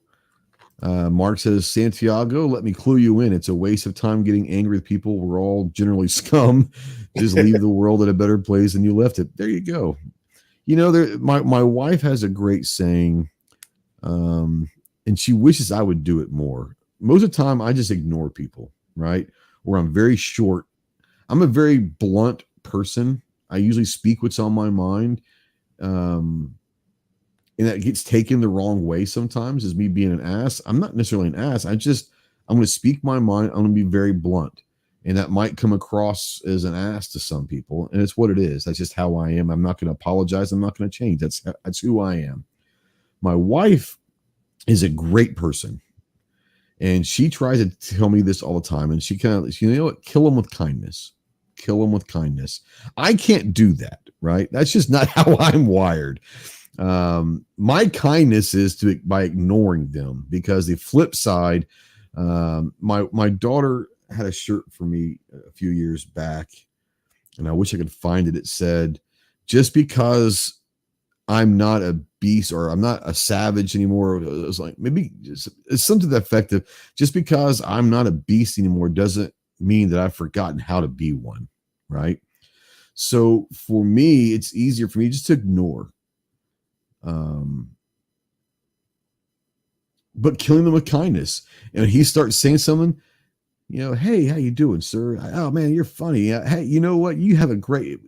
Mark says, Santiago, let me clue you in. It's a waste of time getting angry with people. We're all generally scum. Just leave the world at a better place than you left it. There you go. You know, my wife has a great saying, and she wishes I would do it more. Most of the time, I just ignore people, right? Or I'm very short. I'm a very blunt person. I usually speak what's on my mind. And that gets taken the wrong way sometimes as me being an ass. I'm not necessarily an ass. I'm going to speak my mind. I'm going to be very blunt. And that might come across as an ass to some people. And it's what it is. That's just how I am. I'm not going to apologize. I'm not going to change. That's who I am. My wife is a great person. And she tries to tell me this all the time. And she kind of, you know what? Kill them with kindness. Kill them with kindness. I can't do that, right? That's just not how I'm wired. My kindness is by ignoring them, because the flip side, my daughter had a shirt for me a few years back, and I wish I could find it. It said, just because I'm not a beast or I'm not a savage anymore. It was like, maybe it's something to the effect of, just because I'm not a beast anymore doesn't mean that I've forgotten how to be one. Right. So for me, it's easier for me just to ignore. But killing them with kindness. And he starts saying something, you know, hey, how you doing, sir? Oh man, you're funny. Hey, you know what? You have a great,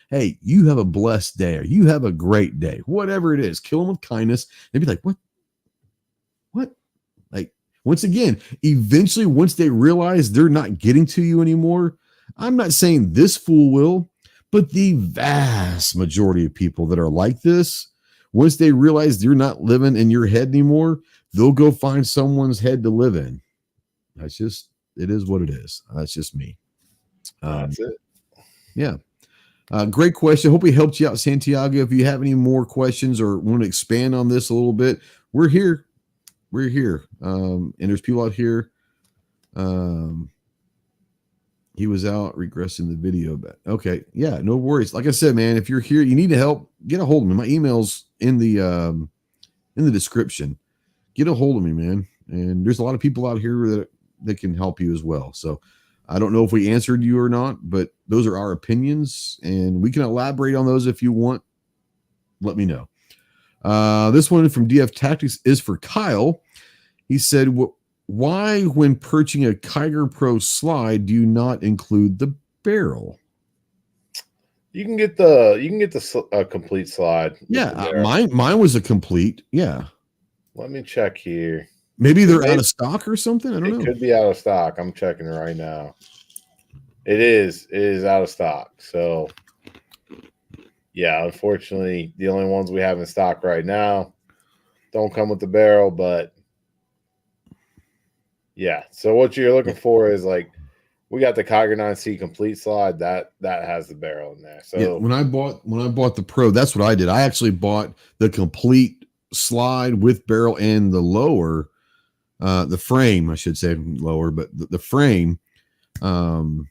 hey, you have a blessed day, or you have a great day, whatever it is. Kill them with kindness. They'd be like, what? Like, once again, eventually, once they realize they're not getting to you anymore, I'm not saying this fool will, but the vast majority of people that are like this, once they realize they're not living in your head anymore, they'll go find someone's head to live in. That's just, it is what it is. That's just me. That's it. Yeah. Great question. Hope we helped you out, Santiago. If you have any more questions or want to expand on this a little bit, we're here. we're here. And there's people out here. He was out regressing the video, but okay. Yeah, no worries. Like I said, man, if you're here, you need help, get a hold of me. My email's in the description. Get a hold of me, man. And there's a lot of people out here that can help you as well. So I don't know if we answered you or not, but those are our opinions, and we can elaborate on those if you want. Let me know. This one from DF Tactics is for Kyle. He said, why, when purchasing a Kiger Pro slide, do you not include the barrel? You can get the complete slide. Yeah, mine was a complete. Yeah. Let me check here. Maybe they're out of stock or something. I don't know. It could be out of stock. I'm checking right now. It is out of stock. So, yeah, unfortunately, the only ones we have in stock right now don't come with the barrel. But yeah, so what you're looking for is like, we got the Kiger 9C complete slide that has the barrel in there. So yeah, when I bought the Pro, that's what I did. I actually bought the complete slide with barrel and the lower, the frame, I should say lower, but the frame. But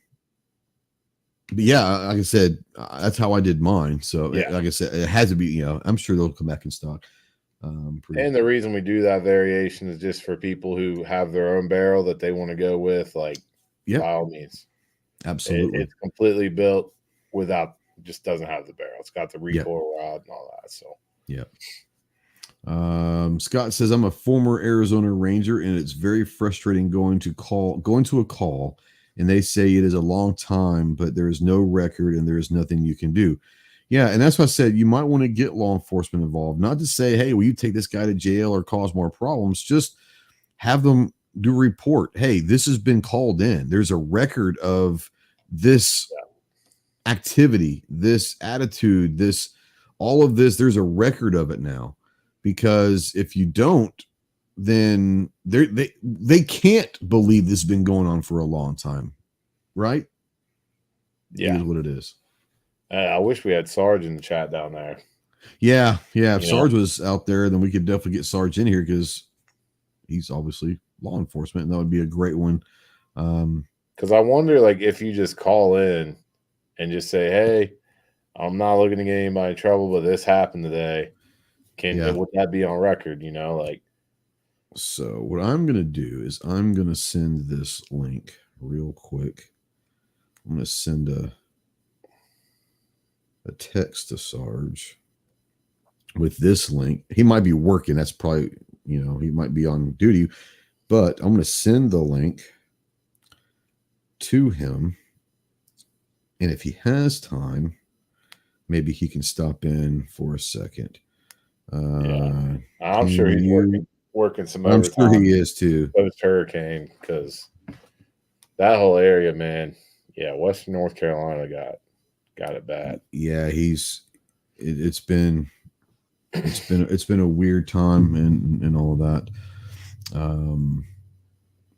yeah, like I said, that's how I did mine. So yeah. Like I said, it has to be, I'm sure they'll come back in stock. And the reason we do that variation is just for people who have their own barrel that they want to go with, like, by all means. Absolutely. It's completely built without, just doesn't have the barrel. It's got the recoil rod and all that. So, yeah. Scott says, I'm a former Arizona Ranger, and it's very frustrating going to a call, and they say it is a long time, but there is no record and there is nothing you can do. Yeah, and that's why I said you might want to get law enforcement involved. Not to say, hey, will you take this guy to jail or cause more problems? Just have them do a report. Hey, this has been called in. There's a record of this activity, this attitude, all of this. There's a record of it now. Because if you don't, then they can't believe this has been going on for a long time, right? Yeah, it is what it is. I wish we had Sarge in the chat down there. Yeah. If Sarge was out there, then we could definitely get Sarge in here because he's obviously law enforcement, and that would be a great one. Because I wonder, like, if you just call in and just say, "Hey, I'm not looking to get anybody in trouble, but this happened today." Would that be on record? Like. So what I'm going to do is I'm going to send this link real quick. I'm going to send a text to Sarge with this link. He might be working. That's probably, he might be on duty, but I'm going to send the link to him. And if he has time, maybe he can stop in for a second. I'm sure he's working some overtime. I'm sure he is too. Post hurricane, because that whole area, man. Yeah, Western North Carolina got it bad. Yeah, it's been a weird time and all of that.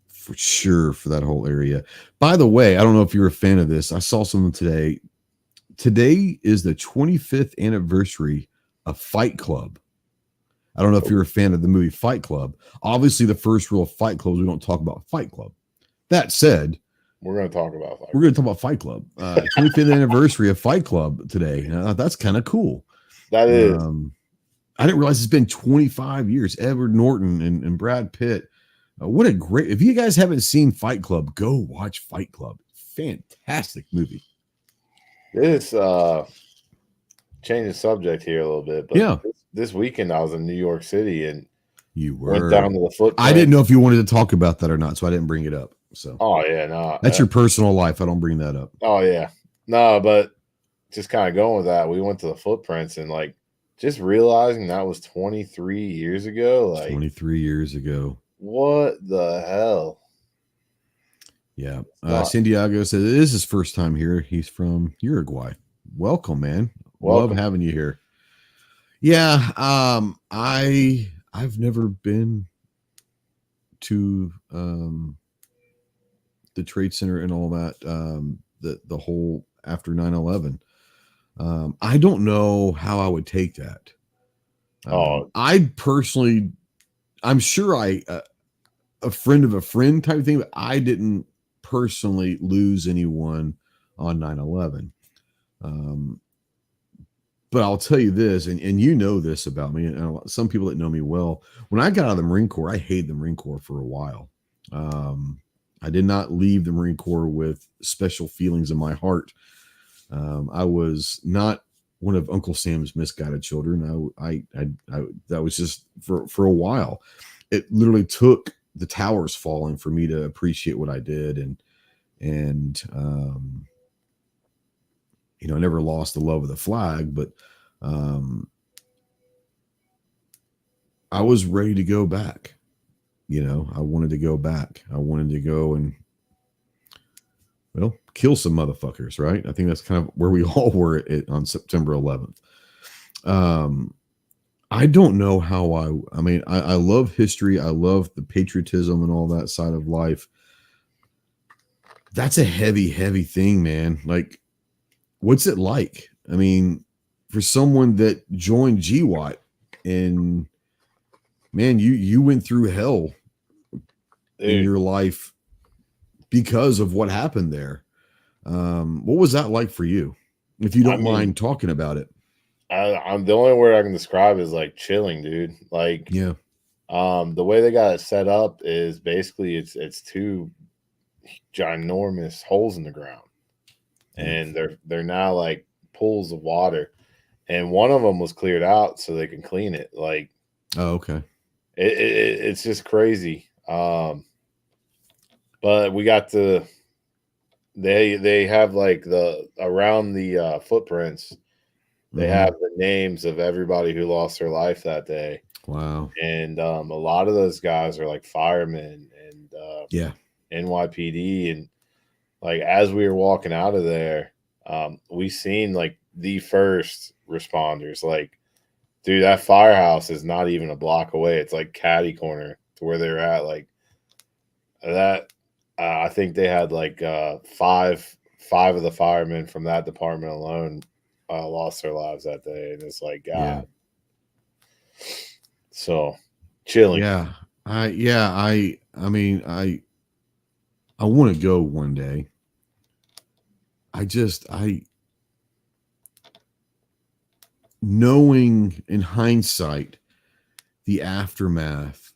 For sure, for that whole area. By the way, I don't know if you're a fan of this. I saw something today. Today is the 25th anniversary of Fight Club. I don't know if you're a fan of the movie Fight Club. Obviously, the first rule of Fight Club is we don't talk about Fight Club. That said, we're going to talk about Fight Club. 25th anniversary of Fight Club today. That's kind of cool. That is. I didn't realize it's been 25 years. Edward Norton and Brad Pitt. What a great! If you guys haven't seen Fight Club, go watch Fight Club. Fantastic movie. This change the subject here a little bit, but yeah. This weekend I was in New York City and you went down to the footprint. I didn't know if you wanted to talk about that or not, so I didn't bring it up. So that's your personal life. I don't bring that up. Oh yeah, no, but just kind of going with that. We went to the footprints and like just realizing that was 23 years ago. Like 23 years ago. What the hell? Yeah. Santiago says it is his first time here. He's from Uruguay. Welcome, man. Love having you here. Yeah. I've never been to the Trade Center and all that. The whole after 9/11. I don't know how I would take that. I personally, I'm sure a friend of a friend type of thing, but I didn't personally lose anyone on 9/11. But I'll tell you this, and you know this about me, and some people that know me well. When I got out of the Marine Corps, I hated the Marine Corps for a while. I did not leave the Marine Corps with special feelings in my heart. I was not one of Uncle Sam's misguided children. I that was just for a while. It literally took the towers falling for me to appreciate what I did, and you know, I never lost the love of the flag, but I was ready to go back. You know, I wanted to go back. I wanted to go and, well, kill some motherfuckers, right? I think that's kind of where we all were on September 11th. I don't know how I mean, I love history. I love the patriotism and all that side of life. That's a heavy, heavy thing, man. Like, what's it like? I mean, for someone that joined GWAT, and man, you went through hell in your life because of what happened there. What was that like for you? If you don't mind talking about it. I'm the only word I can describe is like chilling, dude. Like, yeah. The way they got it set up is basically it's two ginormous holes in the ground, and they're now like pools of water, and one of them was cleared out so they can clean it. Like, oh, okay. It's just crazy. But we got to they have like the around the footprints. They have the names of everybody who lost their life that day. Wow. And a lot of those guys are like firemen and NYPD. And like as we were walking out of there, we seen like the first responders. Like, dude, that firehouse is not even a block away. It's like catty corner to where they're at. Like that, I think they had like five of the firemen from that department alone lost their lives that day, and it's like, God. Yeah. So chilling. Yeah. I mean, I want to go one day. Knowing in hindsight the aftermath,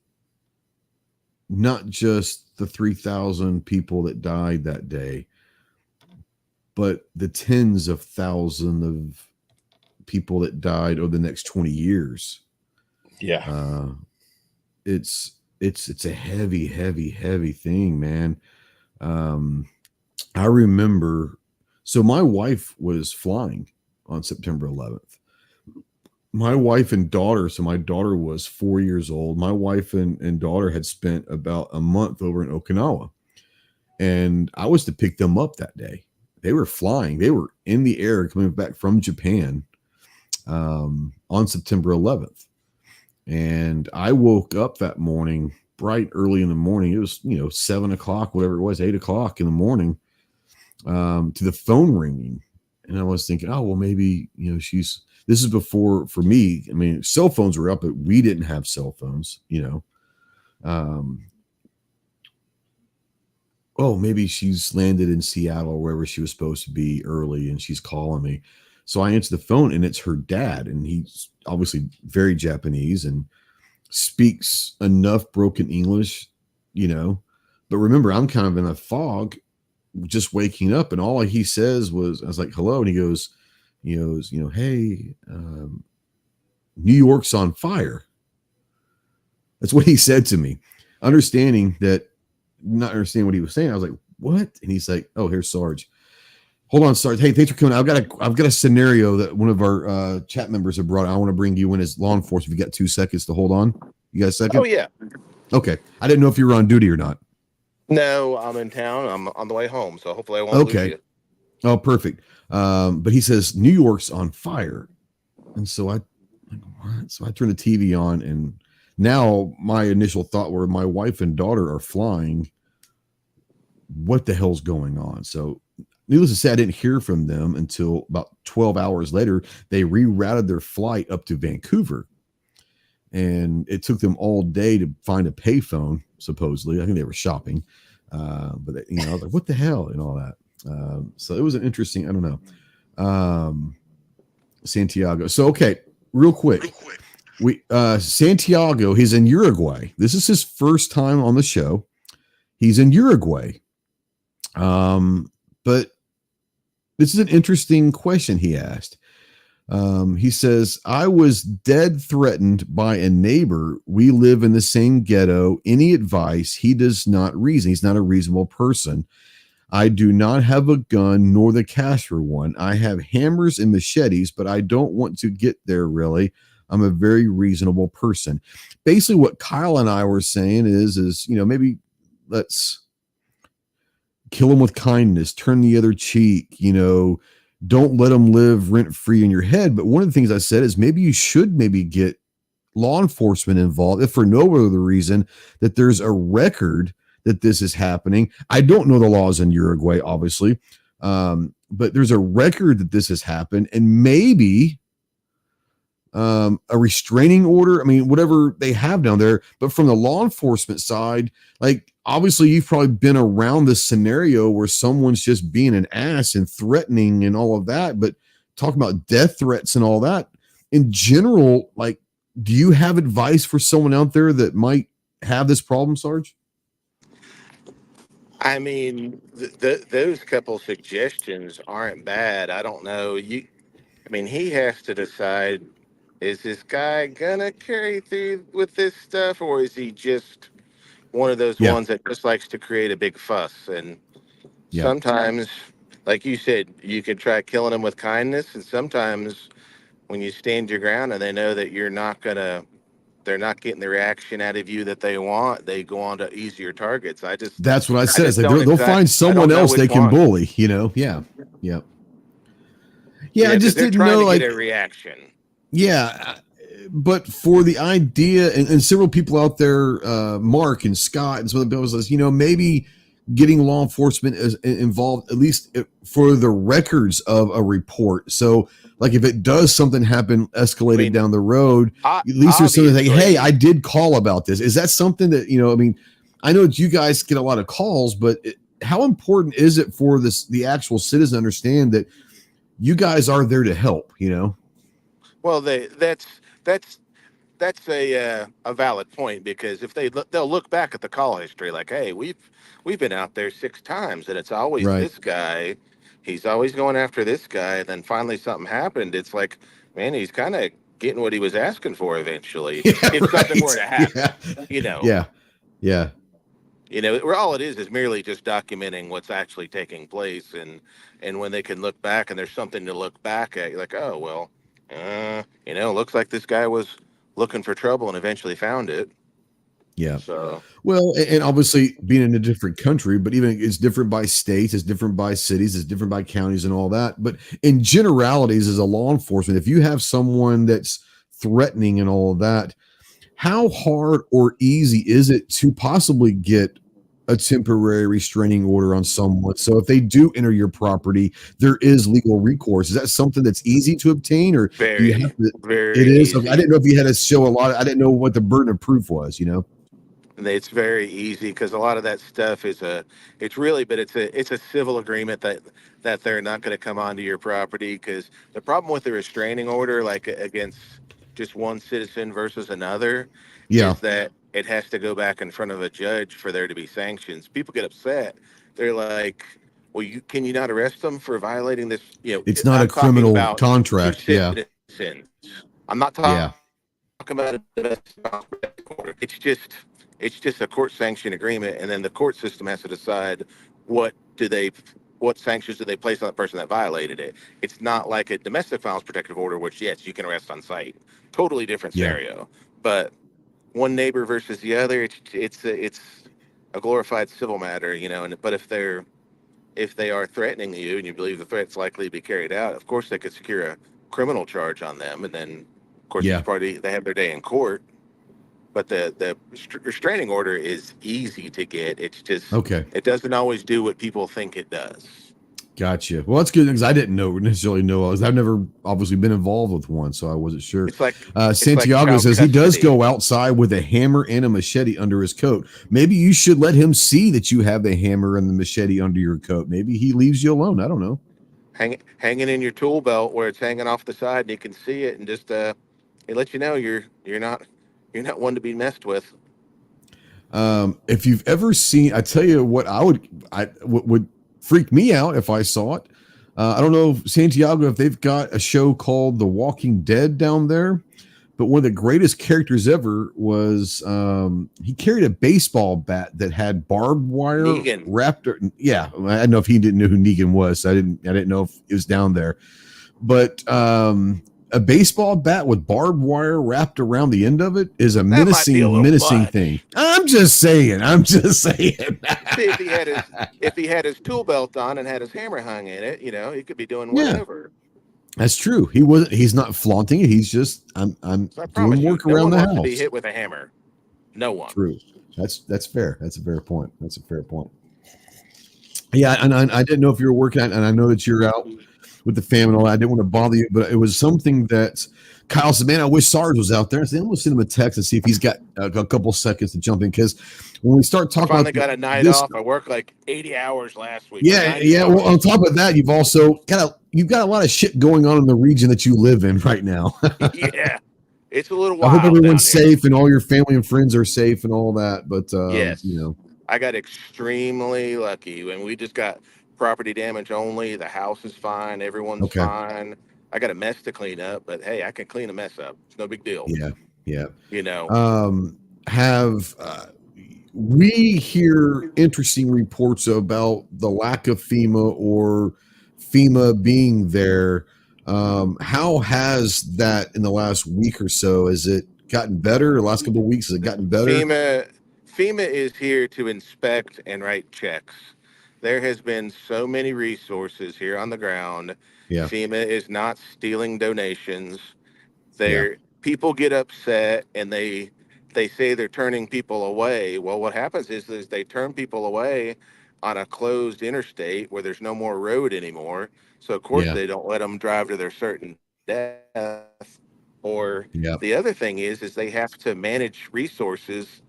not just the 3,000 people that died that day, but the tens of thousands of people that died over the next 20 years. Yeah. It's a heavy, heavy, heavy thing, man. I remember, so my wife was flying on September 11th. My wife and daughter, so my daughter was 4 years old. My wife and daughter had spent about a month over in Okinawa, and I was to pick them up that day. They were flying. They were in the air coming back from Japan on September 11th. And I woke up that morning, bright early in the morning. It was, 7 o'clock, whatever it was, 8 o'clock in the morning, to the phone ringing. And I was thinking, oh, well, maybe, this is before, for me, I mean, cell phones were up, but we didn't have cell phones, oh, maybe she's landed in Seattle or wherever she was supposed to be early, and she's calling me. So I answer the phone, and it's her dad, and he's obviously very Japanese and speaks enough broken English, But remember, I'm kind of in a fog, just waking up, and all he says was, I was like, hello, and he goes, hey, New York's on fire. That's what he said to me, not understanding what he was saying. I was like, what? And he's like, oh, here's Sarge. Hold on, Sarge. Hey, thanks for coming. I've got a scenario that one of our chat members have brought. I want to bring you in as law enforcement. If you got 2 seconds to hold on. You got a second? Oh, yeah. Okay. I didn't know if you were on duty or not. No, I'm in town. I'm on the way home, so hopefully I won't lose you. Oh, perfect. But he says, New York's on fire. And so I turn the TV on, and now my initial thought were my wife and daughter are flying. What the hell's going on? So needless to say, I didn't hear from them until about 12 hours later. They rerouted their flight up to Vancouver. and it took them all day to find a payphone. Supposedly, I think they were shopping, but I was like, "What the hell?" and all that. So it was an interesting. I don't know, Santiago. So okay, real quick, Santiago. He's in Uruguay. This is his first time on the show. He's in Uruguay. But this is an interesting question he asked. He says, I was dead threatened by a neighbor. We live in the same ghetto. Any advice? He does not reason. He's not a reasonable person. I do not have a gun nor the cash for one. I have hammers and machetes, but I don't want to get there really. I'm a very reasonable person. Basically what Kyle and I were saying is, maybe let's kill him with kindness, turn the other cheek, don't let them live rent free in your head. But one of the things I said is maybe you should get law enforcement involved, if for no other reason that there's a record that this is happening. I don't know the laws in Uruguay, obviously, but there's a record that this has happened, and maybe a restraining order. I mean, whatever they have down there. But from the law enforcement side, like obviously you've probably been around this scenario where someone's just being an ass and threatening and all of that. But talking about death threats and all that in general, like, do you have advice for someone out there that might have this problem, Sarge? I mean, those couple suggestions aren't bad. I don't know. He has to decide, is this guy gonna carry through with this stuff, or is he just one of those ones that just likes to create a big fuss? And sometimes, like you said, you can try killing them with kindness, and sometimes when you stand your ground and they know that they're not getting the reaction out of you that they want, they go on to easier targets. That's what I said. They'll find someone else they can bully, Yeah. I just didn't know, get a reaction. Yeah. But for the idea, and several people out there, Mark and Scott and some of the people says, maybe getting law enforcement is involved, at least for the records of a report. So like if it does something happen, escalated down the road, at least there's something like, hey, I did call about this. Is that something that, I know that you guys get a lot of calls, but how important is it for the actual citizen to understand that you guys are there to help, Well, that's a valid point, because if they'll look back at the call history like, hey, we've been out there 6 times and it's always this guy. He's always going after this guy. And then finally something happened. It's like, man, he's kind of getting what he was asking for eventually. If something were to happen, Yeah. Where all it is merely just documenting what's actually taking place. And when they can look back and there's something to look back at, you're like, oh, well, looks like this guy was looking for trouble and eventually found it. Yeah. So, well, and obviously being in a different country, but even it's different by states, it's different by cities, it's different by counties and all that. But in generalities, as a law enforcement, if you have someone that's threatening and all of that, how hard or easy is it to possibly get a temporary restraining order on someone? So if they do enter your property, there is legal recourse. Is that something that's easy to obtain, or very, do you have to, very it is? easy. I didn't know if you had to show a lot. I didn't know what the burden of proof was, It's very easy because a lot of that stuff it's a civil agreement that they're not going to come onto your property. Because the problem with the restraining order, like against just one citizen versus another, is that it has to go back in front of a judge for there to be sanctions. People get upset. They're like, well, can you not arrest them for violating this? It's not a criminal contract. Yeah. I'm not talking about a domestic order. It's just a court sanctioned agreement, and then the court system has to decide what sanctions do they place on the person that violated it. It's not like a domestic violence protective order, which yes, you can arrest on site. Totally different scenario. But one neighbor versus the other, it's a glorified civil matter, but if they are threatening you and you believe the threat's likely to be carried out, of course they could secure a criminal charge on them, and then of course they have their day in court. But the restraining order is easy to get. It's just it doesn't always do what people think it does. Gotcha. Well, that's good because I didn't necessarily know. I've never obviously been involved with one, so I wasn't sure. It's like Santiago child says he does custody. go outside with a hammer and a machete under his coat. Maybe you should let him see that you have the hammer and the machete under your coat. Maybe he leaves you alone. I don't know. Hanging in your tool belt where it's hanging off the side and you can see it, and just it lets you know you're not one to be messed with. If you've ever seen, I tell you what, would freak me out if I saw it. I don't know, Santiago, if they've got a show called The Walking Dead down there, but one of the greatest characters ever was he carried a baseball bat that had barbed wire Negan. wrapped. Yeah, I don't know if he didn't know who Negan was. So I didn't know if it was down there, but a baseball bat with barbed wire wrapped around the end of it is a menacing thing. I'm just saying. If he had his tool belt on and had his hammer hung in it, he could be doing whatever. That's true. He's not flaunting it. He's just I'm doing work around the house. To be hit with a hammer. No one. True. That's fair. That's a fair point. Yeah, and I didn't know if you were working out, and I know that you're out with the fam and all that. I didn't want to bother you, but it was something that Kyle said, man, I wish Sarge was out there. I said, I'm going to send him a text and see if he's got a couple seconds to jump in. Because when we start talking about got a night off. I worked like 80 hours last week. Yeah. Well, on top of that, you've got a lot of shit going on in the region that you live in right now. Yeah. It's a little wild. I hope everyone's safe and all your family and friends are safe and all that. But, yes. I got extremely lucky when we just got property damage only. The house is fine. Everyone's fine. I got a mess to clean up, but hey, I can clean a mess up. It's no big deal. Yeah. We hear interesting reports about the lack of FEMA or FEMA being there. How has that in the last week or so? Has it gotten better? The last couple of weeks, has it gotten better? FEMA is here to inspect and write checks. There has been so many resources here on the ground. Yeah. FEMA is not stealing donations. People get upset and they say they're turning people away. Well, what happens is they turn people away on a closed interstate where there's no more road anymore. So of course they don't let them drive to their certain death. Or the other thing is they have to manage resources.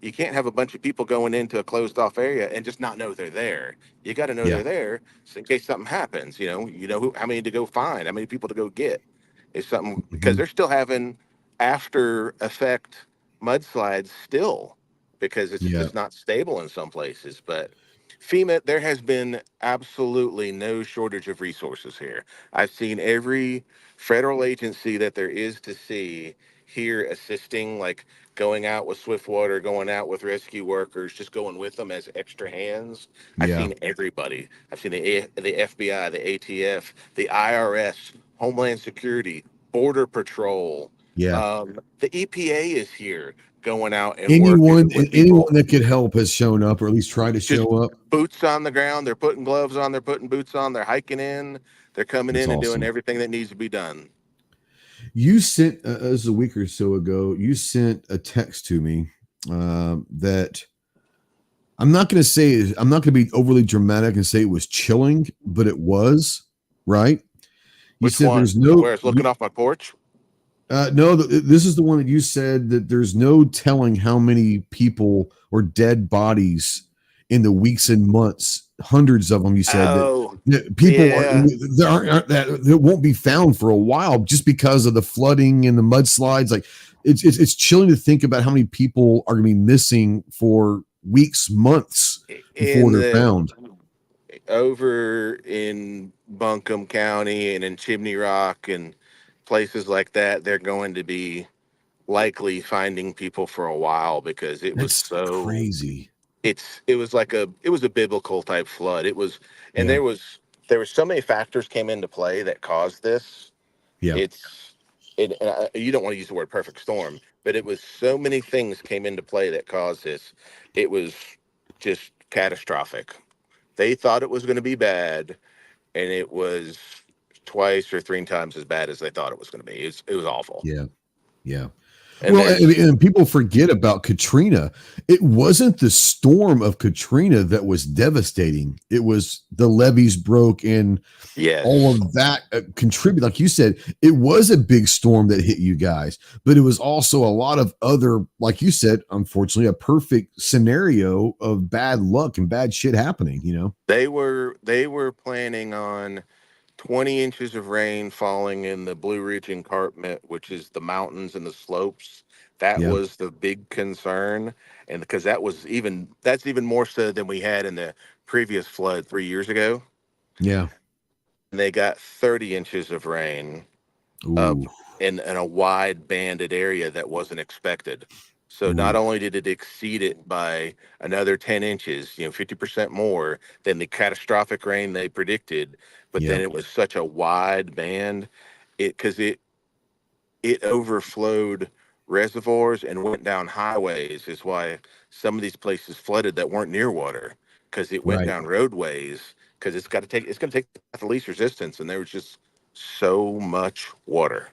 You can't have a bunch of people going into a closed off area and just not know they're there. You got to know they're there, so in case something happens. How many to go find, how many people to go get. If something because they're still having after effect mudslides still because it's just not stable in some places. But FEMA, there has been absolutely no shortage of resources here. I've seen every federal agency that there is to see here assisting, like going out with Swiftwater, going out with rescue workers, just going with them as extra hands. I've seen everybody. I've seen the FBI, the ATF, the IRS, Homeland Security, Border Patrol. The EPA is here going out and anyone that could help has shown up, or at least tried to show up. Boots on the ground. They're putting gloves on. They're putting boots on. They're hiking in. They're coming in and doing everything that needs to be done. You sent this was a week or so ago. You sent a text to me that I'm not going to be overly dramatic and say it was chilling, but it was, right? You said one? There's no. Where it's looking off my porch. No, this is the one that you said that there's no telling how many people or dead bodies in the weeks and months. Hundreds of them. You said that people aren't that won't be found for a while just because of the flooding and the mudslides. Like it's chilling to think about how many people are going to be missing for weeks, months before they're found. Over in Buncombe County and in Chimney Rock and places like that, they're going to be likely finding people for a while because it was so crazy. It was a biblical type flood. It was, and there was so many factors came into play that caused this. Yeah. You don't want to use the word perfect storm, but it was so many things came into play that caused this. It was just catastrophic. They thought it was going to be bad, and it was twice or three times as bad as they thought it was going to be. It was awful. Yeah. And Well, and people forget about Katrina. It wasn't the storm of Katrina that was devastating. It was the levees broke and all of that contribute. Like you said, it was a big storm that hit you guys, but it was also a lot of other, like you said, unfortunately, a perfect scenario of bad luck and bad shit happening. You know, they were planning on 20 inches of rain falling in the Blue Ridge Escarpment, which is the mountains and the slopes. That yeah, was the big concern, and because that's even more so than we had in the previous flood 3 years ago. yeah. And they got 30 inches of rain up Ooh, in a wide banded area that wasn't expected. So not ooh, only did it exceed it by another 10 inches, 50% more than the catastrophic rain they predicted, but yeah, then it was such a wide band, it overflowed reservoirs and went down highways, is why some of these places flooded that weren't near water, because it went right. down roadways, because it's going to take the least resistance, and there was just so much water.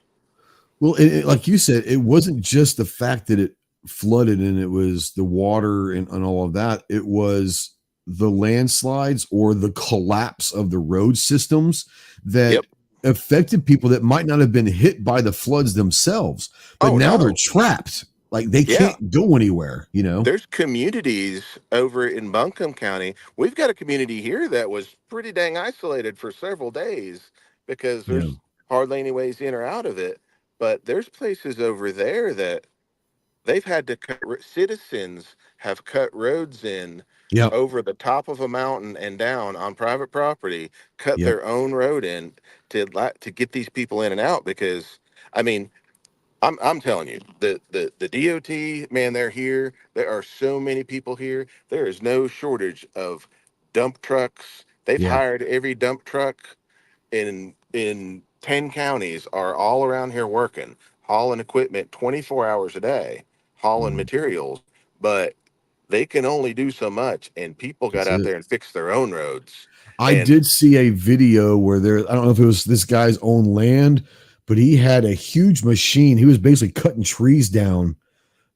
Well, like you said, it wasn't just the fact that it flooded and it was the water and all of that. It was the landslides or the collapse of the road systems that Yep. affected people that might not have been hit by the floods themselves, but Oh now they're no. trapped. Like they Yeah. can't go anywhere, you know? There's communities over in Buncombe County. We've got a community here that was pretty dang isolated for several days because Yeah. there's hardly any ways in or out of it. But there's places over there that they've had to citizens have cut roads in Yep. over the top of a mountain and down on private property, cut Yep. their own road in to get these people in and out because, I mean, I'm telling you, the DOT, man, they're here. There are so many people here. There is no shortage of dump trucks. They've Yeah. hired every dump truck in 10 counties are all around here working, hauling equipment 24 hours a day, hauling Mhm. materials, but they can only do so much. And people got That's out it. there and fixed their own roads. I And did see a video where I don't know if it was this guy's own land, but he had a huge machine. He was basically cutting trees down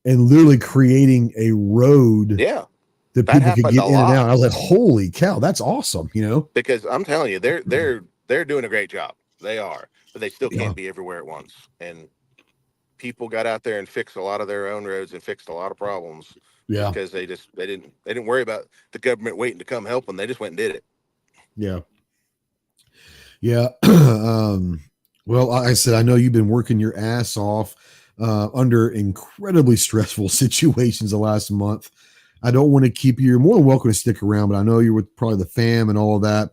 and literally creating a road yeah, that that people could happened get a in and out. lot I was like, holy cow, that's awesome, you know? because I'm telling you, they're doing a great job. They are, but they still Yeah. can't be everywhere at once. And people got out there and fixed a lot of their own roads and fixed a lot of problems just Yeah. because they didn't worry about the government waiting to come help them. They just went and did it. Yeah. Yeah. Well, like I said, I know you've been working your ass off under incredibly stressful situations the last month. I don't want to keep you. You're more than welcome to stick around, but I know you're with probably the fam and all of that.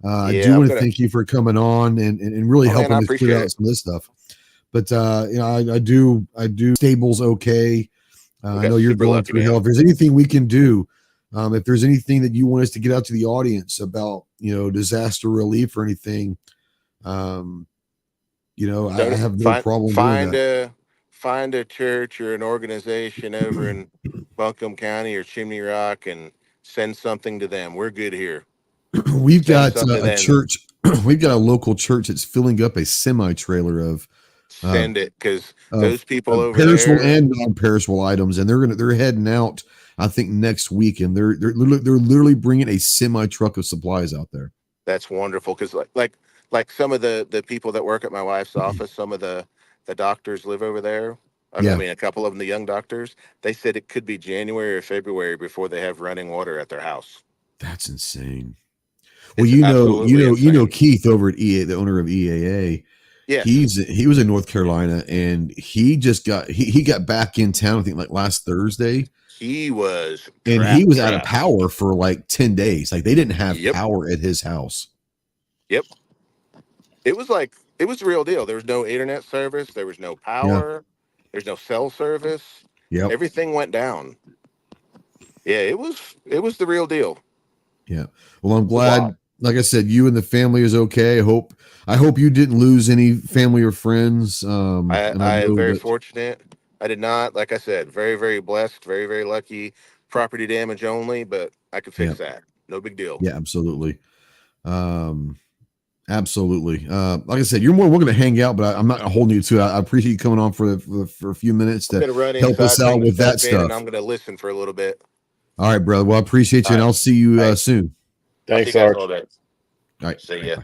I do Yeah, I'm want to gonna. thank you for coming on and really Oh man, I helping us clear appreciate out it. some of this stuff. But I do stables okay. We I got know you're super going lucky, through hell. man. If there's anything we can do, if there's anything that you want us to get out to the audience about, disaster relief or anything, um, I have no Find problem doing find that. a find a church or an organization over in Buncombe County or Chimney Rock and send something to them. We're good here. We've Send got something to a them. church. We've got a local church that's filling up a semi trailer uh, Send it because of those people over perishable there. and non-perishable items, and they're heading out. I think next week, and they're literally bringing a semi truck of supplies out there. That's wonderful because like some of the people that work at my wife's office, some of the doctors live over there. I Yeah, mean, a couple of them, the young doctors, they said it could be January or February before they have running water at their house. that's insane. Well, It's you know, you absolutely know, you know insane. Keith over at EA, the owner of EAA. Yes. He was in North Carolina, and he got back in town. I think like last Thursday, He was and he was out of trapped. power for like 10 days. Like they didn't have Yep. power at his house. Yep. It was the real deal. There was no internet service. There was no Yeah. power. There's no cell service. Yep. Everything went down. Yeah, it was the real deal. Yeah. Well, I'm It's a lot. glad. Like I said, you and the family is okay. I hope you didn't lose any family or friends. And I I am know very that. fortunate. I did not, like I said, very, very blessed, very, very lucky. Property damage only, but I could Yeah. fix that. No big deal. Yeah. Absolutely. Um, Absolutely. Like I said, you're more welcome to hang out, but I'm not holding you to it. I appreciate you coming on for a few minutes to help us out with that stuff. And I'm going to listen for a little bit. All right, brother. Well, I appreciate you, and I'll see you soon. Thanks, Sarge. All right. See ya.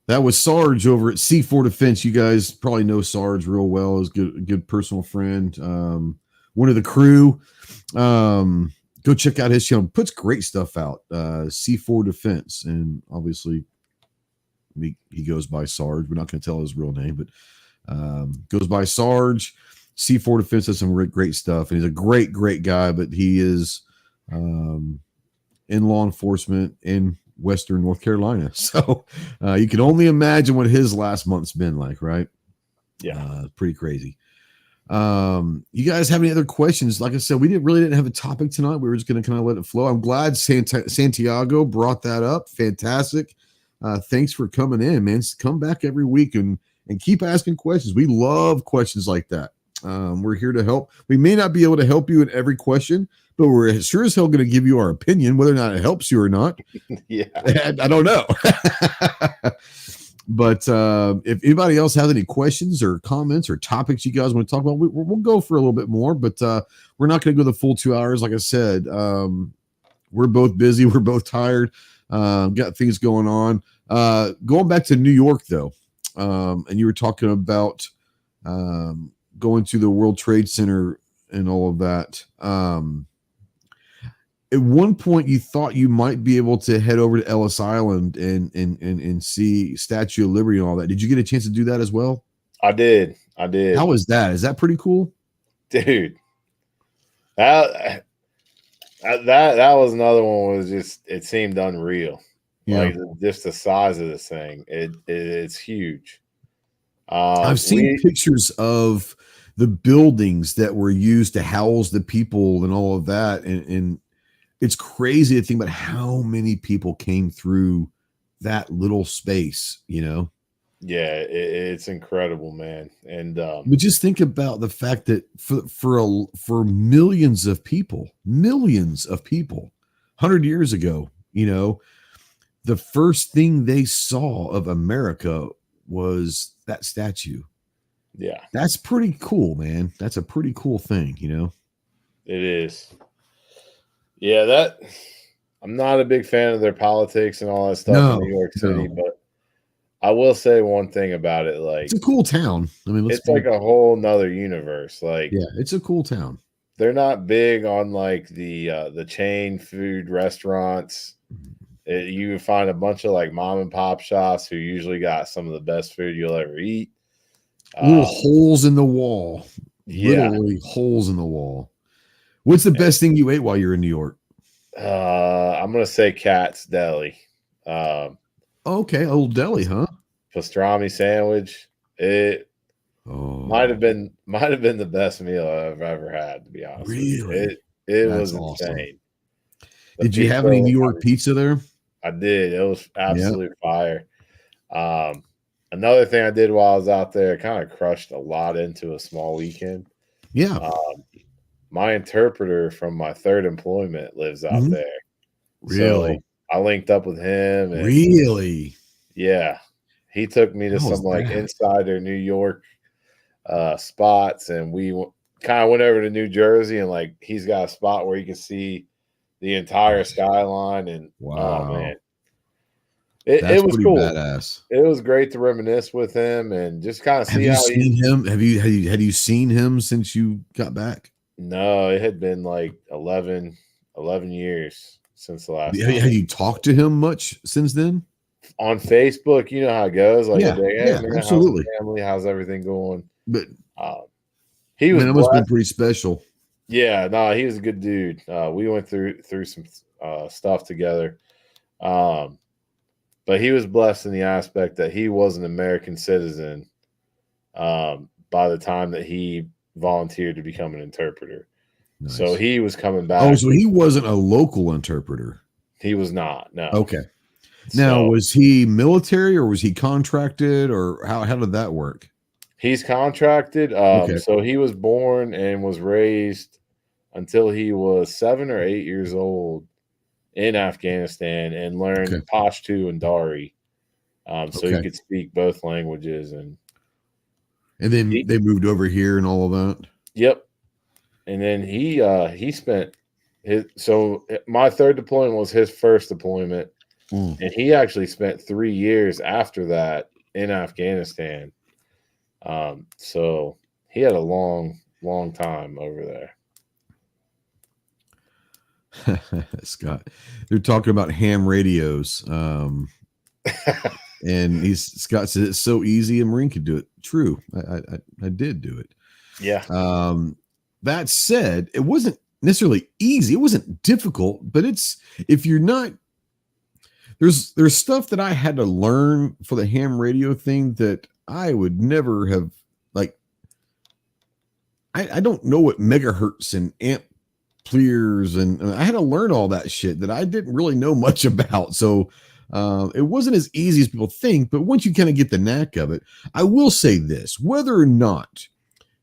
That was Sarge over at C4 Defense. You guys probably know Sarge real well. He's a good personal friend. One of the crew. Go check out his channel. Puts great stuff out. C4 Defense, and obviously he goes by Sarge. We're not going to tell his real name, but goes by Sarge. C4 Defense has some great stuff, and he's a great guy. But he is in law enforcement in Western North Carolina, so you can only imagine what his last month's been like, right? Yeah, pretty crazy. You guys have any other questions? Like I said, we didn't have a topic tonight. We were just going to kind of let it flow. I'm glad Santiago brought that up. Fantastic. Thanks for coming in, man. Come back every week and keep asking questions. We love questions like that. We're here to help. We may not be able to help you in every question, but we're sure as hell going to give you our opinion, whether or not it helps you or not. Yeah, I don't know. But if anybody else has any questions or comments or topics you guys want to talk about, we'll go for a little bit more, but we're not going to go the full 2 hours. Like I said, we're both busy. We're both tired. Got things going on. Going back to New York, though, and you were talking about going to the World Trade Center and all of that. At one point, you thought you might be able to head over to Ellis Island and see Statue of Liberty and all that. Did you get a chance to do that as well? I did. How was that? Is that pretty cool, dude? That was another one. Was just, it seemed unreal. Yeah. Like just the size of this thing. It's huge. I've seen pictures of the buildings that were used to house the people and all of that, and it's crazy to think about how many people came through that little space, you know? Yeah, it's incredible, man. And but just think about the fact that for millions of people, 100 years ago, you know, the first thing they saw of America was that statue. Yeah. That's pretty cool, man. That's a pretty cool thing, you know? It is. Yeah, I'm not a big fan of their politics and all that stuff in New York City, but I will say one thing about it. Like, it's a cool town. I mean, it's like a whole nother universe. Like, yeah, it's a cool town. They're not big on like the chain food restaurants. You find a bunch of like mom and pop shops who usually got some of the best food you'll ever eat. Little holes in the wall. Yeah. Literally holes in the wall. What's the best thing you ate while you're in New York? I'm gonna say Cat's Deli. Okay, Old Deli, huh? Pastrami sandwich. It might have been the best meal I've ever had, to be honest. Really? It was awesome. Insane. Did you have any New York pizza there? I did. It was absolute fire. Another thing I did while I was out there, kind of crushed a lot into a small weekend. Yeah. My interpreter from my third employment lives out there. Really? So I linked up with him. And, really? Yeah. He took me to some like insider New York spots, and we kind of went over to New Jersey, and like he's got a spot where you can see the entire skyline. And wow, oh man, it was cool. Badass. It was great to reminisce with him and just kind of see how he's him. Had you seen him since you got back? No, it had been like 11 years since the last time. Have you talked to him much since then? On Facebook, you know how it goes. Like, hey, man, absolutely. How's the family? How's everything going? But he was. Man, it must have been pretty special. Yeah, no, he was a good dude. We went through some stuff together, but he was blessed in the aspect that he was an American citizen by the time that he volunteered to become an interpreter. Nice. So he was coming back. Oh, so he wasn't a local interpreter. He was not. No. Okay. Now, was he military or was he contracted, or how did that work? He's contracted. So he was born and was raised until he was 7 or 8 years old in Afghanistan and learned Pashto and Dari. So he could speak both languages. And then they moved over here and all of that. Yep. And then he spent my third deployment was his first deployment. And he actually spent 3 years after that in Afghanistan. So he had a long time over there. Scott, they're talking about ham radios. And Scott said it's so easy a Marine could do it. True. I did do it. Yeah. That said, it wasn't necessarily easy. It wasn't difficult, but if you're not, there's stuff that I had to learn for the ham radio thing that I would never have, like, I don't know what megahertz and amperes, and I had to learn all that shit that I didn't really know much about. So it wasn't as easy as people think, but once you kind of get the knack of it, I will say this, whether or not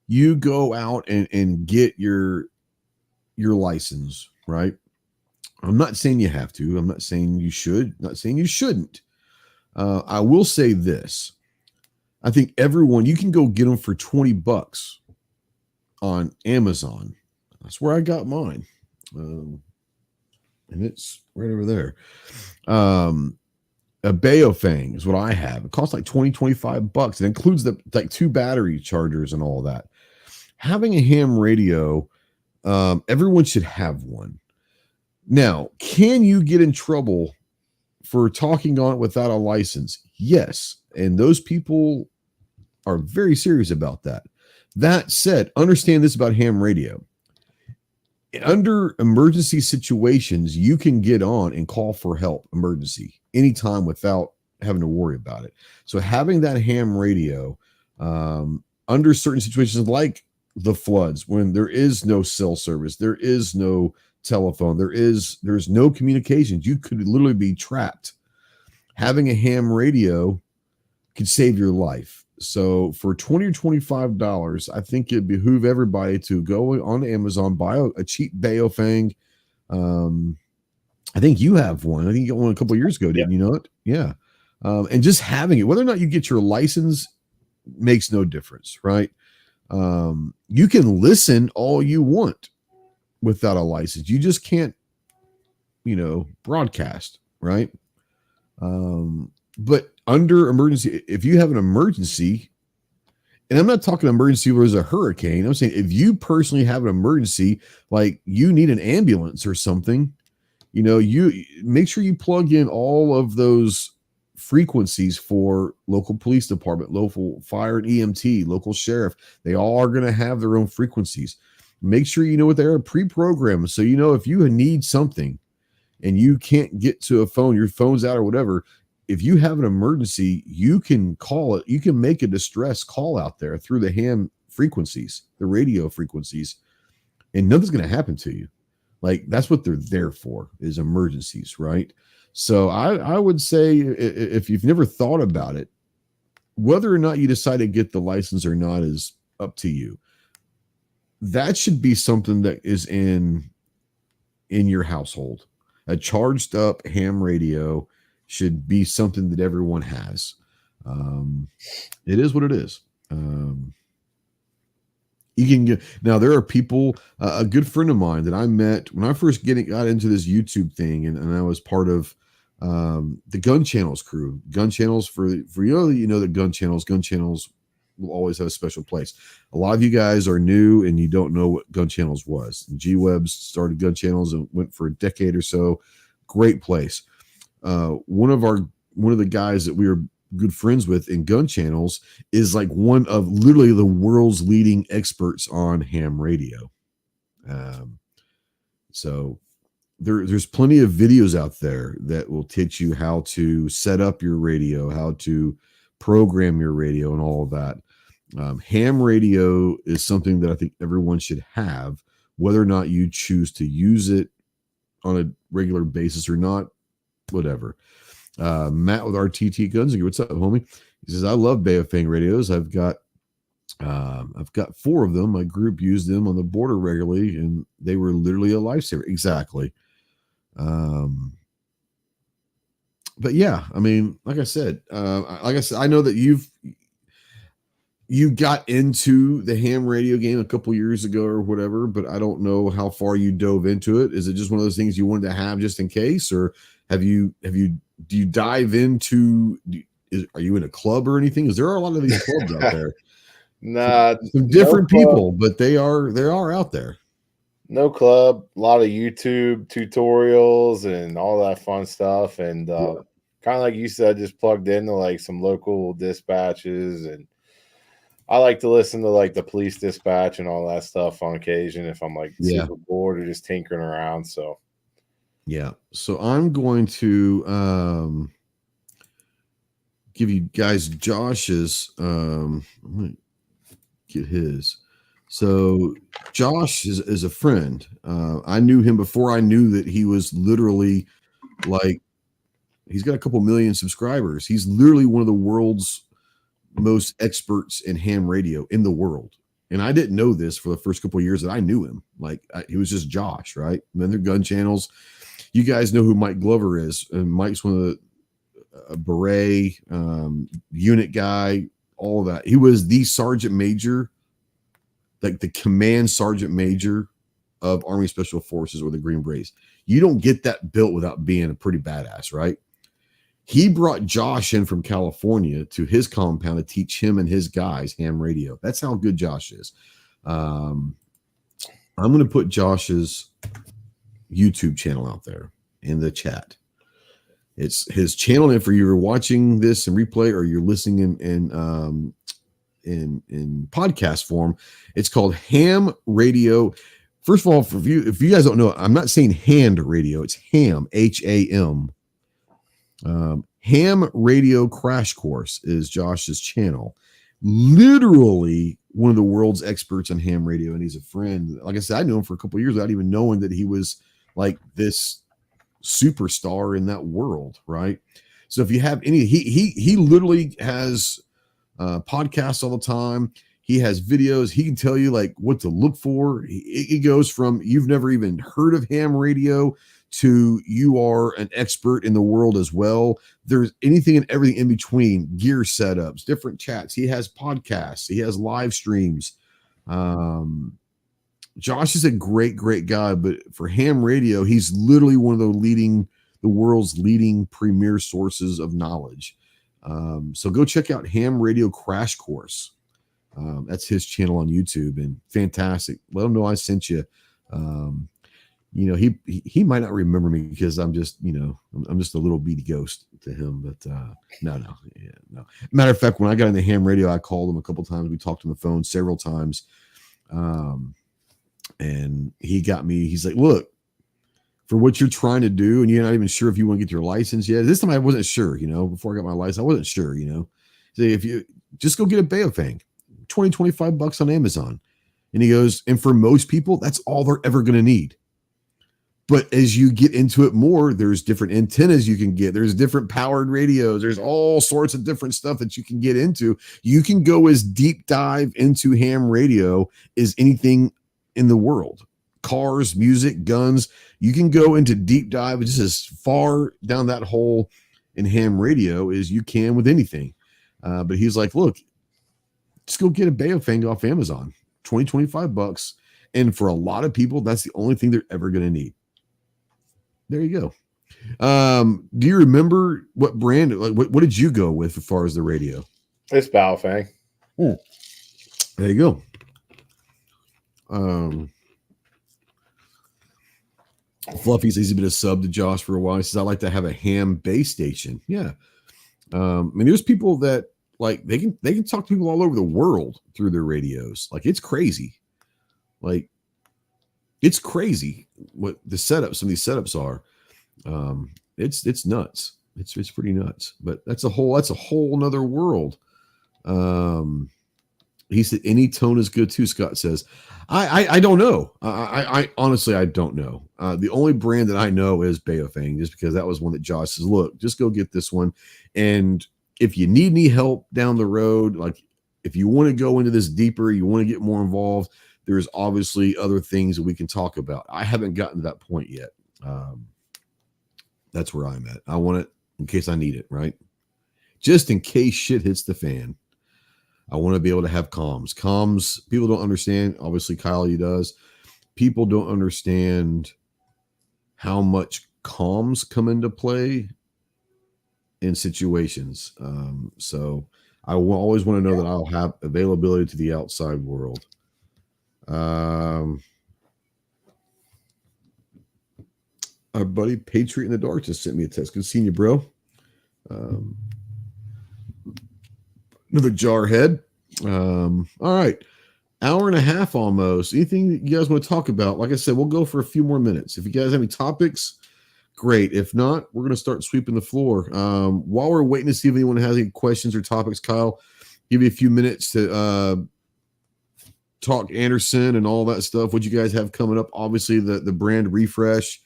you go out and get your license, right? I'm not saying you have to. I'm not saying you should. I'm not saying you shouldn't. I will say this. I think you can go get them for $20 on Amazon. That's where I got mine. And it's right over there. A Baofeng is what I have. It costs like $20-$25. It includes the like 2 battery chargers and all that. Having a ham radio, everyone should have one. Now, can you get in trouble for talking on it without a license? Yes. And those people are very serious about that. That said, understand this about ham radio. Under emergency situations, you can get on and call for help, emergency, anytime without having to worry about it. So having that ham radio under certain situations like the floods, when there is no cell service, there is no telephone, there's no communications, you could literally be trapped. Having a ham radio could save your life. So for $20 or $25, I think it'd behoove everybody to go on Amazon, buy a cheap Baofeng. I think you have one. I think you got one a couple of years ago, didn't you know it? Yeah. And just having it, whether or not you get your license makes no difference, right? You can listen all you want without a license. You just can't, broadcast, right? But under emergency, if you have an emergency, and I'm not talking emergency where there's a hurricane, I'm saying if you personally have an emergency, like you need an ambulance or something, you make sure you plug in all of those frequencies for local police department, local fire and EMT, local sheriff. They all are going to have their own frequencies. Make sure you know what they are pre-programmed. So, if you need something and you can't get to a phone, your phone's out or whatever, if you have an emergency, you can call it. You can make a distress call out there through the ham frequencies, the radio frequencies, and nothing's going to happen to you. Like, that's what they're there for, is emergencies, right? So I would say, if you've never thought about it, whether or not you decide to get the license or not is up to you. That should be something that is in your household. A charged up ham radio should be something that everyone has. It is what it is. You can get, now there are people, a good friend of mine that I met when I first got into this YouTube thing, and I was part of the Gun Channels crew. Gun Channels for the Gun Channels will always have a special place. A lot of you guys are new and you don't know what Gun Channels was. G-Webs started Gun Channels and went for a decade or so. Great place. One of the guys that we were good friends with in Gun Channels is like one of literally the world's leading experts on ham radio. So there's plenty of videos out there that will teach you how to set up your radio, how to program your radio, and all of that. Ham radio is something that I think everyone should have, whether or not you choose to use it on a regular basis or not, whatever. Matt with RTT Guns, what's up, homie? He says, I love Baofeng radios. I've got 4 of them. My group used them on the border regularly, and they were literally a lifesaver. Exactly. But yeah, I mean, like I said, I know that you got into the ham radio game a couple years ago or whatever, but I don't know how far you dove into it. Is it just one of those things you wanted to have just in case, or do you dive into? Are you in a club or anything? Because there are a lot of these clubs out there. Nah, some different people, but they are out there. No club, a lot of YouTube tutorials and all that fun stuff, and kind of like you said, just plugged into like some local dispatches, and I like to listen to like the police dispatch and all that stuff on occasion if I'm like super bored or just tinkering around. So yeah, so I'm going to give you guys Josh's. I'm gonna get his. So Josh is a friend. I knew him before I knew that he was literally like, he's got a couple million subscribers. He's literally one of the world's most experts in ham radio in the world. And I didn't know this for the first couple of years that I knew him. Like he was just Josh, right? And then their gun channels. You guys know who Mike Glover is. And Mike's one of the beret unit guy, all of that. He was the sergeant major, like the command sergeant major of Army Special Forces or the Green Berets. You don't get that built without being a pretty badass, right? He brought Josh in from California to his compound to teach him and his guys ham radio. That's how good Josh is. I'm going to put Josh's YouTube channel out there in the chat. It's his channel. And if you're watching this in replay or you're listening in podcast form, it's called Ham Radio. First of all, if you guys don't know, I'm not saying hand radio, it's ham, HAM. Ham Radio Crash Course is Josh's channel. Literally one of the world's experts on ham radio, and he's a friend. Like I said, I knew him for a couple of years without even knowing that he was like this superstar in that world, right? So if you have any, he literally has podcasts all the time. He has videos. He can tell you like what to look for. It goes from you've never even heard of ham radio to you are an expert in the world as well. There's anything and everything in between, gear setups, different chats. He has podcasts. He has live streams. Josh is a great guy, but for ham radio, he's literally one of the world's leading premier sources of knowledge. So go check out Ham Radio Crash Course. That's his channel on YouTube, and fantastic. Let him know I sent you. He might not remember me because I'm just a little beady ghost to him, but no. Matter of fact, when I got into ham radio, I called him a couple times. We talked on the phone several times. And he got me, he's like, look, for what you're trying to do, and you're not even sure if you want to get your license yet. This time I wasn't sure, before I got my license, I wasn't sure, So if you just go get a Baofeng, $20-25 on Amazon. And he goes, and for most people, that's all they're ever going to need. But as you get into it more, there's different antennas you can get. There's different powered radios. There's all sorts of different stuff that you can get into. You can go as deep dive into ham radio as anything in the world. Cars, music, guns. You can go into deep dive just as far down that hole in ham radio as you can with anything. But he's like, look, just go get a Baofeng off Amazon, $20-25. And for a lot of people, that's the only thing they're ever going to need. There you go. Do you remember what brand, like what did you go with as far as the radio? It's Baofeng. There you go. Fluffy says he's been a sub to Josh for a while. He says, I like to have a ham base station. Yeah. I mean, there's people that like, they can talk to people all over the world through their radios. Like it's crazy. Like it's crazy what some of these setups are. It's nuts. It's pretty nuts, but that's a whole nother world. He said any tone is good too. Scott says, I don't know. I honestly, I don't know. The only brand that I know is Baofeng, just because that was one that Josh says, look, just go get this one. And if you need any help down the road, like if you want to go into this deeper, you want to get more involved, there's obviously other things that we can talk about. I haven't gotten to that point yet. That's where I'm at. I want it in case I need it, right? Just in case shit hits the fan. I want to be able to have comms. Comms, people don't understand. Obviously, Kyle, he does. People don't understand how much comms come into play in situations. So I will always want to know that I'll have availability to the outside world. Our buddy Patriot in the Dark just sent me a text. Good seeing you, bro. Another jarhead. All right. Hour and a half almost. Anything that you guys want to talk about? Like I said, we'll go for a few more minutes. If you guys have any topics, great. If not, we're going to start sweeping the floor. While we're waiting to see if anyone has any questions or topics, Kyle, give you a few minutes to talk Anderson and all that stuff. What you guys have coming up? Obviously, the brand refresh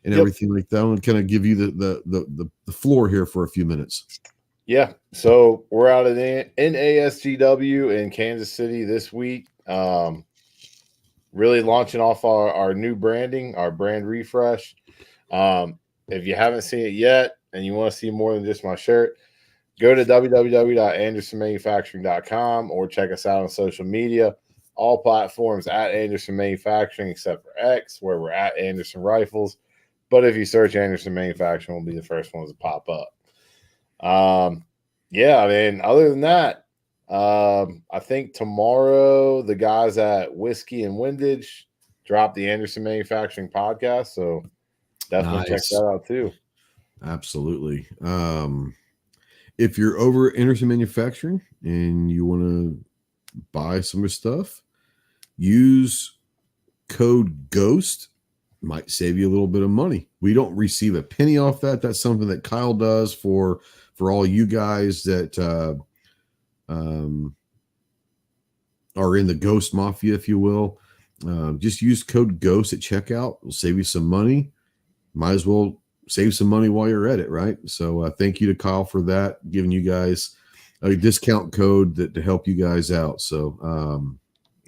and everything like that. I'm going to kind of give you the floor here for a few minutes. Yeah. So we're out at NASGW in Kansas City this week. Really launching off our new branding, our brand refresh. If you haven't seen it yet and you want to see more than just my shirt, go to www.andersonmanufacturing.com or check us out on social media. All platforms at Anderson Manufacturing except for X, where we're at Anderson Rifles. But if you search Anderson Manufacturing, we'll be the first ones to pop up. Yeah, I mean, other than that, I think tomorrow the guys at Whiskey and Windage drop the Anderson Manufacturing podcast, so definitely check that out too. Absolutely. If you're over at Anderson Manufacturing and you want to buy some of the stuff, use code GHOST. Might save you a little bit of money. We don't receive a penny off that. That's something that Kyle does for all you guys that are in the Ghost Mafia, if you will. Just use code GHOST at checkout. It'll save you some money. Might as well save some money while you're at it, right? So thank you to Kyle for that, giving you guys a discount code to help you guys out. So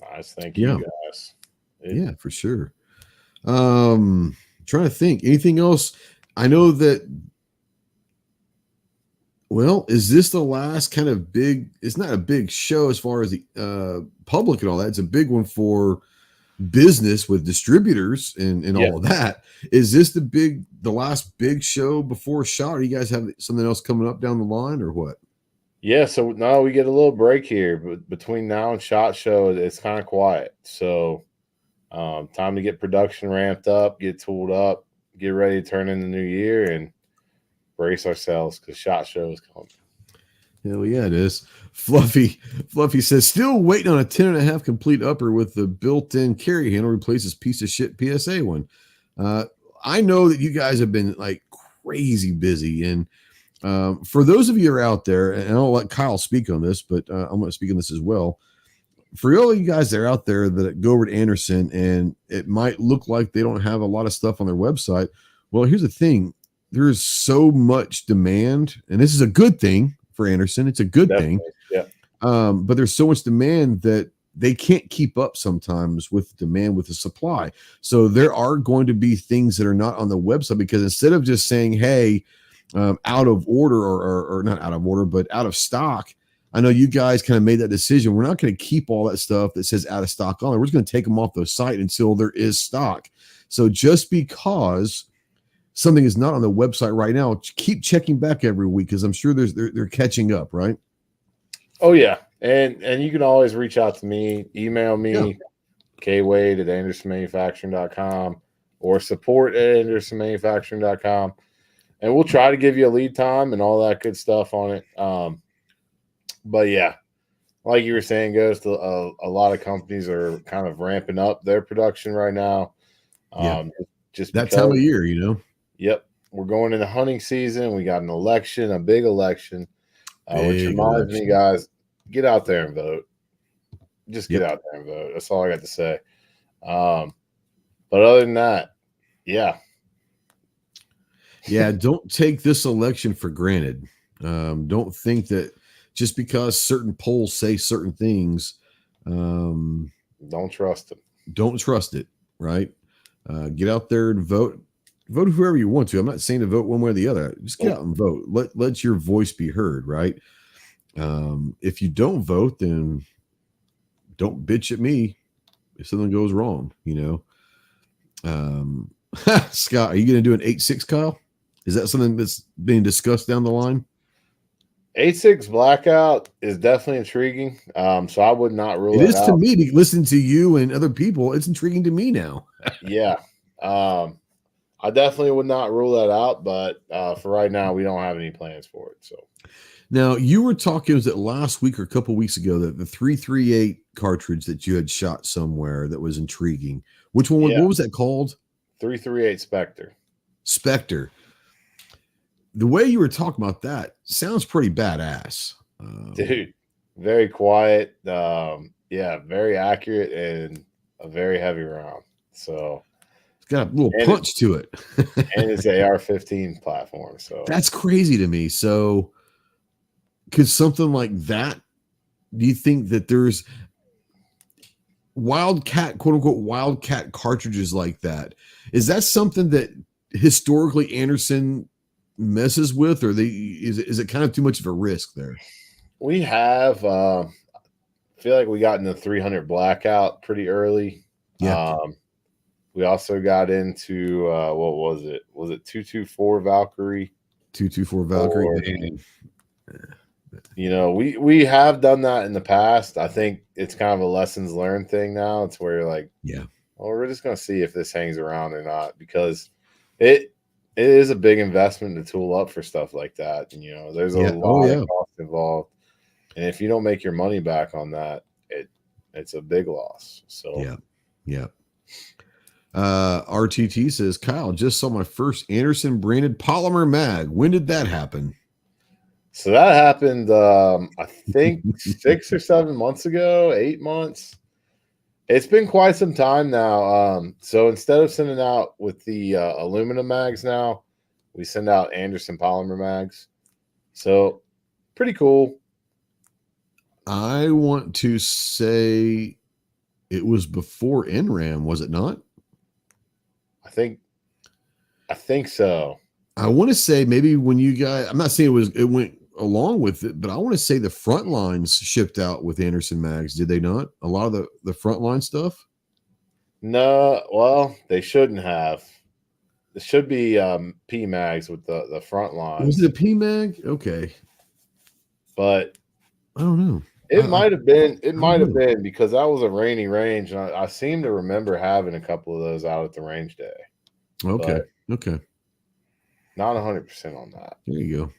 nice. Thank you guys. Yeah, for sure. Trying to think anything else. I know that. Well, is this the last kind of big? It's not a big show as far as the public and all that. It's a big one for business with distributors and all of that. Is this the last big show before SHOT? Or you guys have something else coming up down the line or what? Yeah, so now we get a little break here, but between now and SHOT Show, it's kind of quiet. So time to get production ramped up, get tooled up, get ready to turn in the new year, and brace ourselves because SHOT Show is coming. Hell yeah, it is. Fluffy says, still waiting on a 10.5 complete upper with the built-in carry handle replaces piece of shit PSA one. I know that you guys have been like crazy busy, and for those of you who are out there, and I'll let Kyle speak on this, but I'm going to speak on this as well. For all of you guys that are out there that go over to Anderson and it might look like they don't have a lot of stuff on their website. Well, here's the thing. There's so much demand, and this is a good thing for Anderson. It's a good thing. Yeah. But there's so much demand that they can't keep up sometimes with demand with the supply. So there are going to be things that are not on the website because instead of just saying, hey, out of order or not out of order, but out of stock, I know you guys kind of made that decision. We're not going to keep all that stuff that says out of stock on there. We're just going to take them off the site until there is stock. So just because something is not on the website right now, keep checking back every week because I'm sure they're catching up, right? Oh yeah, and you can always reach out to me, email me, kwade@andersonmanufacturing.com or support@andersonmanufacturing.com, and we'll try to give you a lead time and all that good stuff on it. But yeah, like you were saying, Ghost, a lot of companies are kind of ramping up their production right now. Just that time of year, you know. Yep, we're going into hunting season. We got an election, a big election, which reminds me, guys, get out there and vote. Just get out there and vote. That's all I got to say. But other than that, yeah, don't take this election for granted. Don't think that just because certain polls say certain things, don't trust it. Don't trust it, right? Get out there and vote. vote whoever you want to. I'm not saying to vote one way or the other. Just get out and vote. Let your voice be heard, right? If you don't vote, then don't bitch at me if something goes wrong, Scott, are you going to do an 8-6, Kyle? Is that something that's being discussed down the line? 8-6 blackout is definitely intriguing. So I would not rule it out. It is to me, listening to you and other people. It's intriguing to me now. Yeah. I definitely would not rule that out, but for right now, we don't have any plans for it. So now you were talking, was it last week or a couple weeks ago, that the 338 cartridge that you had shot somewhere that was intriguing. Which one? Yeah. What was that called? 338 Spectre. Spectre. The way you were talking about that sounds pretty badass. Dude, very quiet. Very accurate and a very heavy round. So it's got a little punch to it. And it's an AR-15 platform. So that's crazy to me. So could something like that, do you think that there's wildcat, quote unquote, wildcat cartridges like that? Is that something that historically Anderson messes with, or is it kind of too much of a risk there? We have feel like we got into 300 blackout pretty early. Yeah. We also got into what was it? Was it 224 Valkyrie? 224 Valkyrie. We have done that in the past. I think it's kind of a lessons learned thing now. It's where we're just going to see if this hangs around or not, because it is a big investment to tool up for stuff like that. And, there's a lot of cost involved. And if you don't make your money back on that, it's a big loss. So, yeah. RTT says, Kyle, just saw my first Anderson branded polymer mag. When did that happen? So that happened, I think 6 or 7 months ago, 8 months. It's been quite some time now. So instead of sending out with the aluminum mags now, we send out Anderson polymer mags. So pretty cool. I want to say it was before NRAM, was it not? I think so. I want to say maybe when you guys, I'm not saying it went along with it, but I want to say the front lines shipped out with Anderson mags. Did they not? A lot of the front line stuff? No, well, they shouldn't have. It should be P mags with the front line. Was it a P mag? Okay. But I don't know. It might have been. It might have been because that was a rainy range, and I seem to remember having a couple of those out at the range day. Okay. Okay. Not 100% on that. There you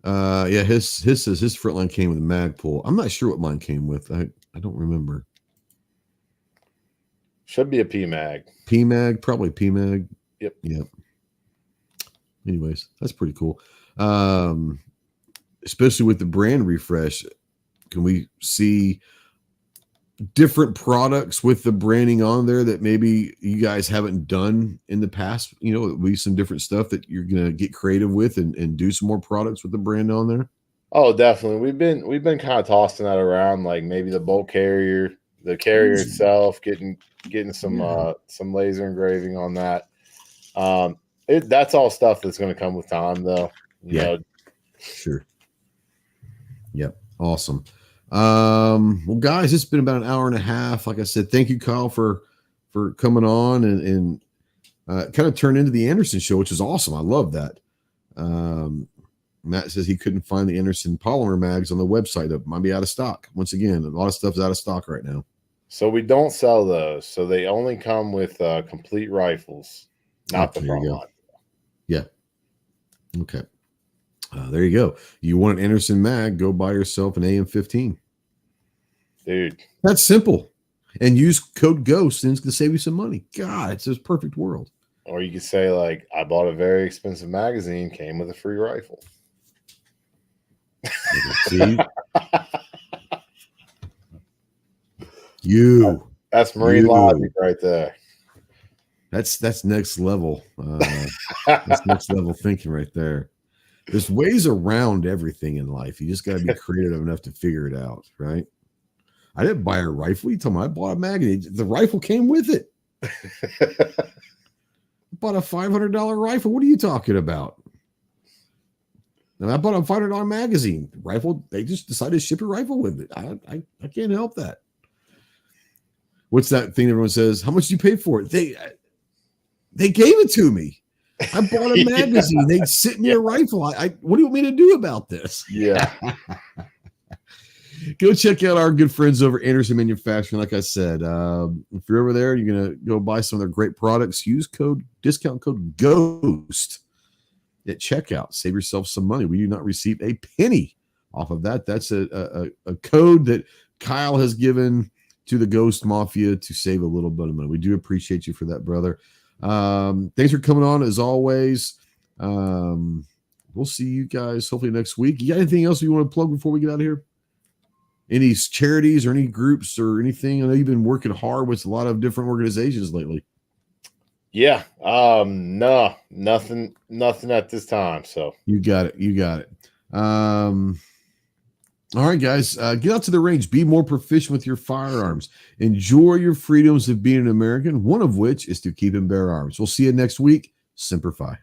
go. His says his front line came with a mag pull. I'm not sure what mine came with. I don't remember. Should be a P mag. P mag, probably P mag. Yep. Anyways, that's pretty cool. Especially with the brand refresh. Can we see different products with the branding on there that maybe you guys haven't done in the past? At least some different stuff that you're going to get creative with and do some more products with the brand on there? Oh, definitely. We've been kind of tossing that around, like maybe the bolt carrier, the carrier itself, getting some laser engraving on that. That's all stuff that's going to come with time, though. You know. Sure. Yep. Awesome. Well, guys, it's been about an hour and a half. Like I said, thank you, Kyle, for coming on and kind of turn into the Anderson show, which is awesome. I love that. Matt says he couldn't find the Anderson polymer mags on the website. That might be out of stock. Once again, a lot of stuff's out of stock right now. So we don't sell those. So they only come with complete rifles, not the front line. Yeah. Okay. There you go. You want an Anderson mag, go buy yourself an AM-15. Dude. That's simple. And use code GHOST and it's going to save you some money. God, it's this perfect world. Or you could say, like, I bought a very expensive magazine, came with a free rifle. See? That's marine logic right there. That's next level. That's next level thinking right there. There's ways around everything in life. You just got to be creative enough to figure it out, right? I didn't buy a rifle. You told me I bought a magazine. The rifle came with it. bought a $500 rifle. What are you talking about? And I bought a $500 magazine rifle. They just decided to ship a rifle with it. I can't help that. What's that thing everyone says? How much did you pay for it? They gave it to me. I bought a magazine. They sent me a rifle. What do you want me to do about this? Yeah. Go check out our good friends over at Anderson Manufacturing. Like I said, if you're over there, you're going to go buy some of their great products. Use discount code GHOST at checkout. Save yourself some money. We do not receive a penny off of that. That's a code that Kyle has given to the Ghost Mafia to save a little bit of money. We do appreciate you for that, brother. Thanks for coming on as always. We'll see you guys hopefully next week. You got anything else you want to plug before we get out of here? Any charities or any groups or anything? I know you've been working hard with a lot of different organizations lately. Yeah. No, nothing at this time. So you got it. All right, guys, get out to the range. Be more proficient with your firearms. Enjoy your freedoms of being an American, one of which is to keep and bear arms. We'll see you next week. Semper Fi.